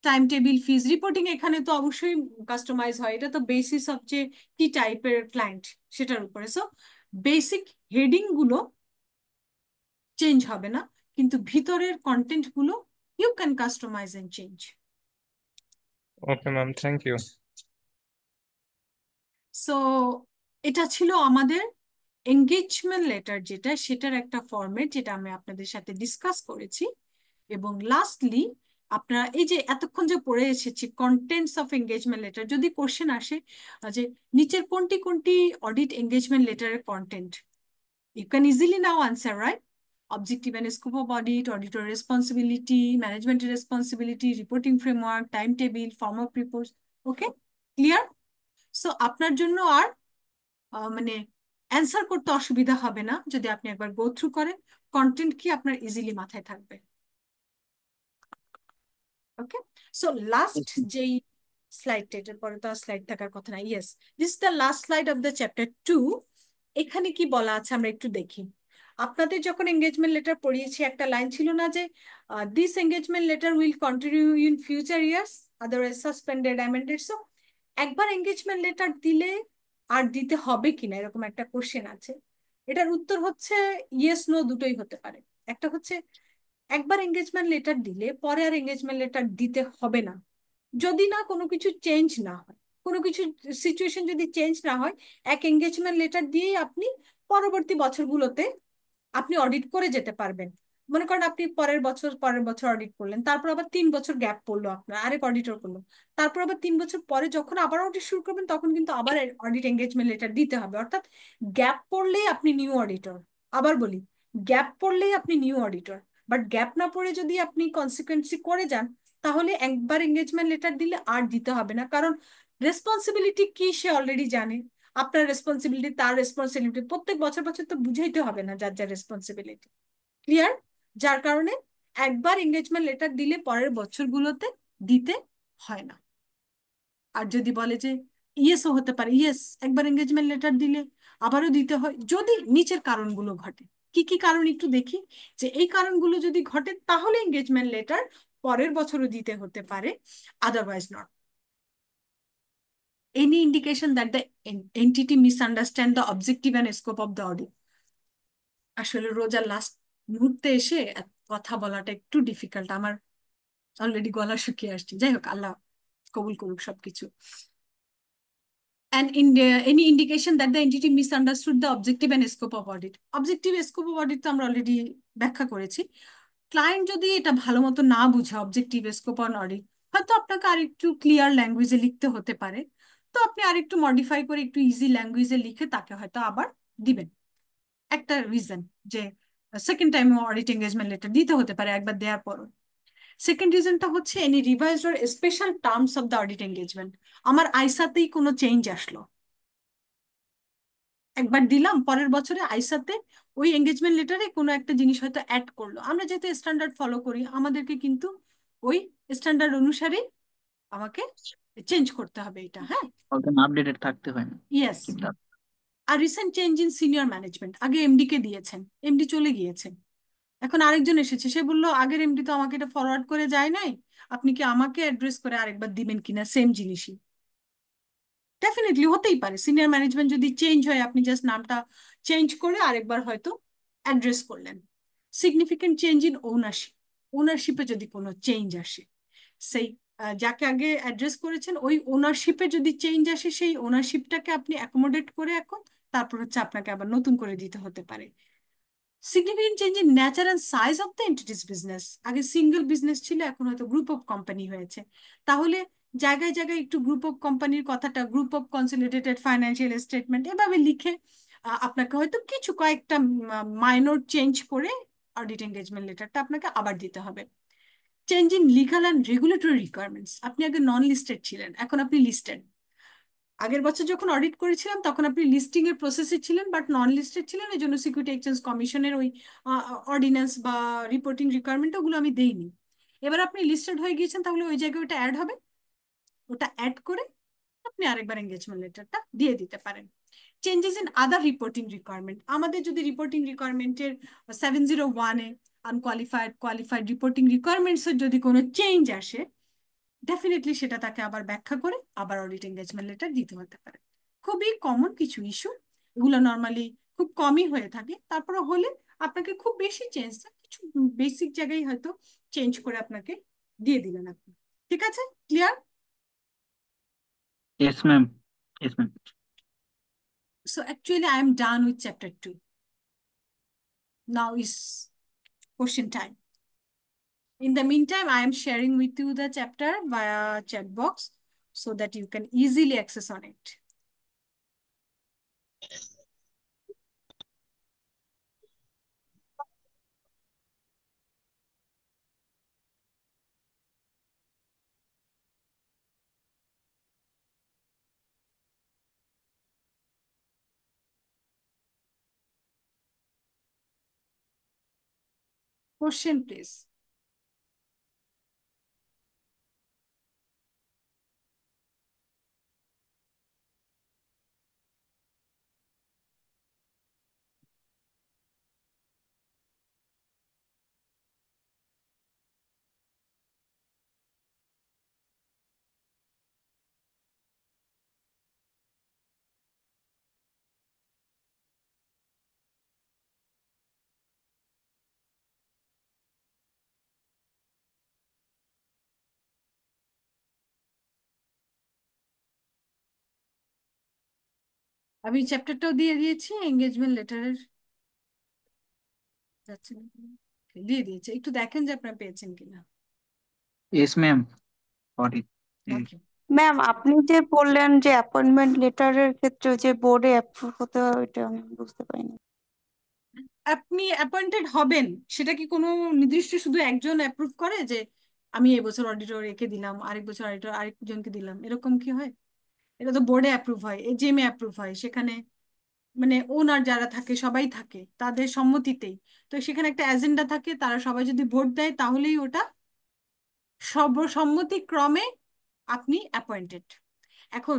টাইম টেবিল, ফিজ, রিপোর্টিং এখানে তো অবশ্যই কাস্টমাইজ হয়, এটা তো বেসিস অফ যে কি টাইপের ক্লায়েন্ট সেটার উপরে। সো বেসিক হেডিং গুলো চেঞ্জ হবে না, কিন্তু ভিতরের কন্টেন্ট গুলো you can customize and change. Okay ma'am, thank you. So এটা ছিল আমাদের এঙ্গেজমেন্ট লেটার, যেটা সেটার একটা ফরম্যাট যেটা আমি আপনাদের সাথে ডিসকাস করেছি। এবং লাস্টলি আপনারা এই যে এতক্ষণ যে পড়ে এসেছি কন্টেন্টস অফ এঙ্গেজমেন্ট লেটার, যদি কোশ্চেন আসে যে নিচের কোনটি কোনটি অডিট এঙ্গেজমেন্ট লেটারের content, you can easily now answer, right? Objective and scope of audit, auditor responsibility, ম্যানেজমেন্টের responsibility, reporting framework, time table, form of report. Okay, clear? So আপনার জন্য আর মানে অ্যান্সার করতে অসুবিধা হবে না যদি আপনি একবার গো থ্রু করেন, কন্টেন্ট কি আপনার ইজিলি মাথায় থাকবে। ওকে, সো লাস্ট যেই স্লাইডটা, এটার পরে তো আর স্লাইড থাকার কথা না, yes, this is the last slide of the chapter 2। এখানে কি বলা আছে আমরা একটু দেখি। আপনাদের যখন এঙ্গেজমেন্ট লেটার পড়িয়েছি একটা লাইন ছিল না যে this engagement letter will continue in future years otherwise suspended, amended. So একবার এঙ্গেজমেন্ট লেটার দিলে আর দিতে হবে কিনা এরকম একটা কোশ্চেন আছে। এটার উত্তর হচ্ছে ইয়েস নো দুটোই হতে পারে। একটা হচ্ছে একবার এঙ্গেজমেন্ট লেটার দিলে পরে আর এঙ্গেজমেন্ট লেটার দিতে হবে না, যদি না কোনো কিছু চেঞ্জ না হয়, কোনো কিছু সিচুয়েশন যদি চেঞ্জ না হয়, এক এঙ্গেজমেন্ট লেটার দিয়েই আপনি পরবর্তী বছরগুলোতে আপনি অডিট করে যেতে পারবেন। মনে করেন আপনি পরের বছর অডিট করলেন, তারপর আবার 3 বছর গ্যাপ পড়লো, আপনার আরেক অডিটর করলো, তারপর আবার 3 বছর পরে যখন আবার অডিট শুরু করবেন তখন কিন্তু আবার অডিট এঙ্গেজমেন্ট লেটার দিতে হবে। অর্থাৎ গ্যাপ পড়লেই আপনি নিউ অডিটর। আবার বলি, গ্যাপ পড়লেই আপনি নিউ অডিটর। বাট গ্যাপ না পড়ে যদি আপনি কনসিকুয়েন্সি করে যান, তাহলে একবার এঙ্গেজমেন্ট লেটার দিলে আর দিতে হবে না, কারণ রেসপন্সিবিলিটি কি সে অলরেডি জানে। আপনার রেসপন্সিবিলিটি, তার রেসপন্সিবিলিটি, প্রত্যেক বছর বছর তো বুঝাইতে হবে না যার যার রেসপন্সিবিলিটি। ক্লিয়ার? যার কারণে একবার এঙ্গেজমেন্ট লেটার দিলে পরের বছরগুলোতে দিতে হয় না। আর যদি বলে যে ইয়েসও হতে পারে, ইয়েস, একবার এঙ্গেজমেন্ট লেটার দিলে আবারও দিতে হয় যদি নিচের কারণগুলো ঘটে। কি কি কারণ একটু দেখি, যে এই কারণগুলো যদি ঘটে তাহলে এঙ্গেজমেন্ট লেটার পরের বছরও দিতে হতে পারে, otherwise not. Any indication that the entity misunderstand the objective and scope of the audit. আসলে রোজার লাস্ট মুহূর্তে এসে কথা বলাটা একটু ডিফিকাল্ট, আমার অলরেডি গলা শুকিয়ে আসছে। যাই হোক, আল্লাহ কবুল করুক সবকিছু। And any indication that the entity misunderstood the objective and scope of audit. Objective scope of audit তো আমরা অলরেডি ব্যাখ্যা করেছি। ক্লায়েন্ট যদি এটা ভালো মতো না বুঝে অবজেক্টিভ স্কোপ অন অডিট, হয়তো আপনাকে আরেকটু ক্লিয়ার ল্যাঙ্গুয়েজে লিখতে হতে পারে। তো আপনি আরেকটু মডিফাই করে একটু ইজি ল্যাঙ্গুয়েজে লিখে তাকে হয়তো আবার দিবেন। একটা রিজন যে second time audit engagement letter দিতে হতে পারে একবার দেওয়ার পর। সেকেন্ড রিজনটা হচ্ছে any revised or special terms of the audit engagement. আমার আইসাতেই কোনো চেঞ্জ আসলো, একবার দিলাম, পরের বছরে আইসাতে ওই এঙ্গেজমেন্ট লেটারে কোনো একটা জিনিস হয়তো অ্যাড করলো। আমরা যেহেতু স্ট্যান্ডার্ড ফলো করি, আমাদেরকে কিন্তু ওই স্ট্যান্ডার্ড অনুসারে আমাকে চেঞ্জ করতে হবে এটা। হ্যাঁ, আপডেটেড থাকতে হয় না। ইয়েস। আর recent change in senior management, আগে এমডি কে দিয়েছেন, এমডি চলে গিয়েছেন, এখন আরেকজন এসেছে, সে বললো আগের এমডি তো আমাকে এটা ফরওয়ার্ড করে যায় নাই, আপনি কি আমাকে অ্যাড্রেস করে আরেকবার দিবেন কিনা সেম জিনিসই। ডেফিনেটলি হতেই পারে, সিনিয়র ম্যানেজমেন্ট যদি চেঞ্জ হয়, আপনি জাস্ট নামটা চেঞ্জ করে আরেকবার হয়তো অ্যাড্রেস করলেন। সিগনিফিকেন্ট চেঞ্জ ইন ওনারশিপ, ওনারশিপে যদি কোনো চেঞ্জ আসে, সেই যাকে আগে অ্যাড্রেস করেছেন ওই ওনারশিপে যদি চেঞ্জ আসে, সেই ওনারশিপটাকে আপনি অ্যাকোমোডেট করে এখন তারপর হচ্ছে আপনাকে আবার নতুন করে দিতে হতে পারে। Significant change in nature and size of the entities business, আগে সিঙ্গেল বিজনেস ছিল, এখন হয়তো গ্রুপ অফ কোম্পানি হয়েছে, তাহলে জায়গায় জায়গায় একটু গ্রুপ অফ কোম্পানির কথাটা group of consolidated financial statement এভাবে লিখে আপনাকে হয়তো কিছু কয়েকটা মাইনর চেঞ্জ করে অডিট এঙ্গেজমেন্ট লেটারটা আপনাকে আবার দিতে হবে। Change in legal and regulatory requirements, আপনি আগে নন লিস্টেড ছিলেন, এখন আপনি লিস্টেড। আগের বছর যখন অডিট করেছিলাম তখন আপনি লিস্টিং এর প্রসেসে ছিলেন বাট নন লিস্টেড ছিলেন, এই জন্য সিকিউরিটি এক্সচেঞ্জ কমিশনের ওই অর্ডিন্যান্স বা রিপোর্টিং রিকোয়ারমেন্ট ওগুলো আমি দেইনি। এবার আপনি লিস্টেড হয়ে গিয়েছেন, তাহলে ওই জায়গায় ওটা অ্যাড হবে, ওটা অ্যাড করে আপনি আরেকবার এঙ্গেজমেন্ট লেটারটা দিয়ে দিতে পারেন। Changes in other reporting requirement, আমাদের যদি রিপোর্টিং রিকোয়ারমেন্টের 701-এ আনকোয়ালিফাইড কোয়ালিফাইড রিপোর্টিং রিকোয়ারমেন্টসের যদি কোনো চেঞ্জ আসে, ডেফিনেটলি সেটা তাকে আবার ব্যাখ্যা করে আবার অডিট এঙ্গেজমেন্ট লেটার দিতে হতে পারে। খুবই কমন কিছু ইস্যু, এগুলো নর্মালি খুব কমই হয়ে থাকে, তারপরে হলে আপনাকে খুব বেশি চেঞ্জ না, কিছু বেসিক জায়গায় হয়তো চেঞ্জ করে আপনাকে দিয়ে দিলেন আপনি। ঠিক আছে, clear? Yes, ma'am. Yes, ma'am. So actually I am done with chapter 2. Now is question time. In the meantime, I am sharing with you the chapter via chat box so that you can easily access on it. Question, please. আমি চ্যাপ্টারটাও দিয়ে দিয়েছি engagement লেটারের, যাচ্ছে না কেন? Okay, দিয়ে দিয়েছি, একটু দেখেন যে আপনারা পেয়েছেন কিনা। Yes, ma'am. Got it. Okay, ma'am, আপনি যে বললেন যে অ্যাপয়েন্টমেন্ট লেটারের ক্ষেত্রে যে বোর্ডে অ্যাপ্রুভ হতে হয়, ওইটা আমি বুঝতে পারিনি। আপনি অ্যাপয়েন্টেড হবেন, সেটা কি কোনো নির্দিষ্ট শুধু একজন অ্যাপ্রুভ করে যে আমি এবছর অডিটর একে দিলাম, আরেক বছর অডিটর আরেকজনকে দিলাম, এরকম কি হয়? এটা তো বোর্ডে অ্যাপ্রুভ হয়, এজিএমে অ্যাপ্রুভ হয়, সেখানে মানে ওনার যারা থাকে সবাই থাকে তাদের সম্মতিতেই, তো সেখানে একটা এজেন্ডা থাকে, তারা সবাই যদি ভোট দেয় তাহলেই ওটা সর্বসম্মতিক্রমে আপনি অ্যাপয়েন্টেড। এখন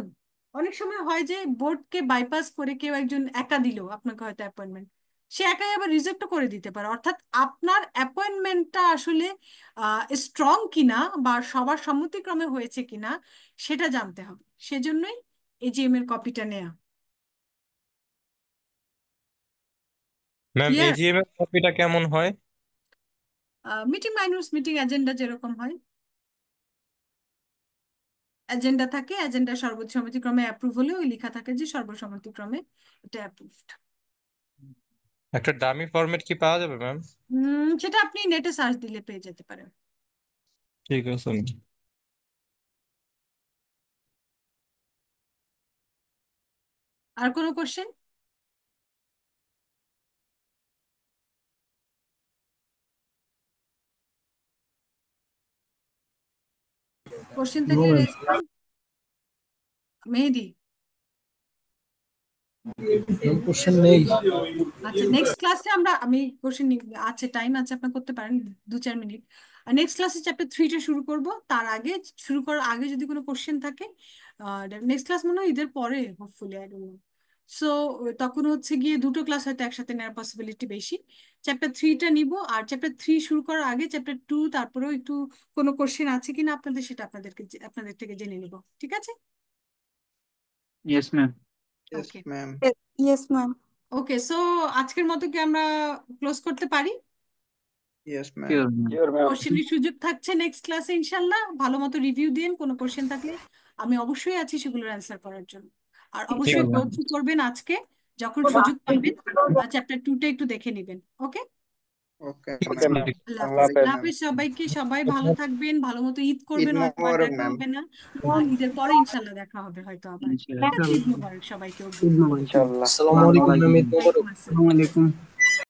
অনেক সময় হয় যে বোর্ডকে বাইপাস করে কেউ একজন একা দিল আপনাকে হয়তো অ্যাপয়েন্টমেন্ট, সে একাই আবার রিজেক্টও করে দিতে পারে, অর্থাৎ আপনার অ্যাপয়েন্টমেন্টটা আসলে স্ট্রং কিনা বা সবার সম্মতিক্রমে হয়েছে কিনা সেটা জানতে হবে, সেজন্যই এজিএম এর কপিটা নেওয়া। Ma'am clear? এজিএম এর কপিটা কেমন হয়? মিটিং মাইনার্স মিটিং এজেন্ডা যেরকম হয়, এজেন্ডা থাকে, এজেন্ডা সর্বসম্মতিক্রমে অ্যাপ্রুভ হলে ওই লেখা থাকে যে সর্বসম্মতিক্রমে এটা অ্যাপ্রুভড। একটা ডামি ফরম্যাট কি পাওয়া যাবে ম্যাম? সেটা আপনি নেটে সার্চ দিলে পেয়ে যেতে পারেন। ঠিক আছে। আর কোনো কোশ্চেন? কোশ্চেন নো থাকলে ম্যাম, রেজ করুন। মেহেদি, কোশ্চেন নেই। আচ্ছা নেক্সট ক্লাসে আমি কোশ্চেন আছে, টাইম আছে, আপনার করতে পারেন 2-4 মিনিট। আর নেক্সট ক্লাসে চ্যাপ্টার 3টা শুরু করব, তার আগে শুরু করার আগে যদি কোনো কোশ্চেন থাকে, নেক্সট ক্লাস মনে হয় ঈদের পরে hopefully, I don't know. So তখন হচ্ছে গিয়ে দুটো ক্লাস হয়তো একসাথে নেওয়ার পসিবিলিটি বেশি। চ্যাপ্টার 3টা নিব, আর চ্যাপ্টার 3 শুরু করার আগে চ্যাপ্টার 2 তারপরেও একটু কোনো কোশ্চেন আছে কিনা আপনাদের, সেটা আপনাদের থেকে জেনে নিব। ঠিক আছে? Yes ma'am. Okay ma'am. Yes ma'am. Okay, so আজকের মতো কি আমরা ক্লোজ করতে পারি? Yes ma'am. Sure ma'am. Sure ma'am. কোশ্চেনের সুযোগ থাকছে নেক্সট ক্লাসে ইনশাল্লাহ। ভালো মতো রিভিউ দিন, কোনো কোশ্চেন থাকলে আমি অবশ্যই আছি সেগুলোর অ্যান্সার করার জন্য। আর অবশ্যই শিওর গো ম্যাম। থ্রু করবেন আজকে, যখন সুযোগ পাবেন চ্যাপ্টার 2টা একটু দেখে নেবেন। ওকে, ওকে ওকে ম্যাম। ম্যাম, আল্লাহ আল্লাহ হাফেজ। হাফেজ। আল্লাহ হাফেজ সবাইকে, সবাই ভালো থাকবেন, ভালো মতো ঈদ ঈদ করবেন, হয়তো আর মোবারক দেখা ম্যাম। হবে না, ঈদের পরে ইনশাল্লাহ দেখা হবে হয়তো আবার। ঠিক আছে, ঈদ মোবারক সবাইকে। ঈদ মোবারক। ইনশাআল্লাহ। আসসালামু আলাইকুম ম্যাম, ঈদ মোবারক। ওয়ালাইকুম আসসালাম। আসসালামু আলাইকুম।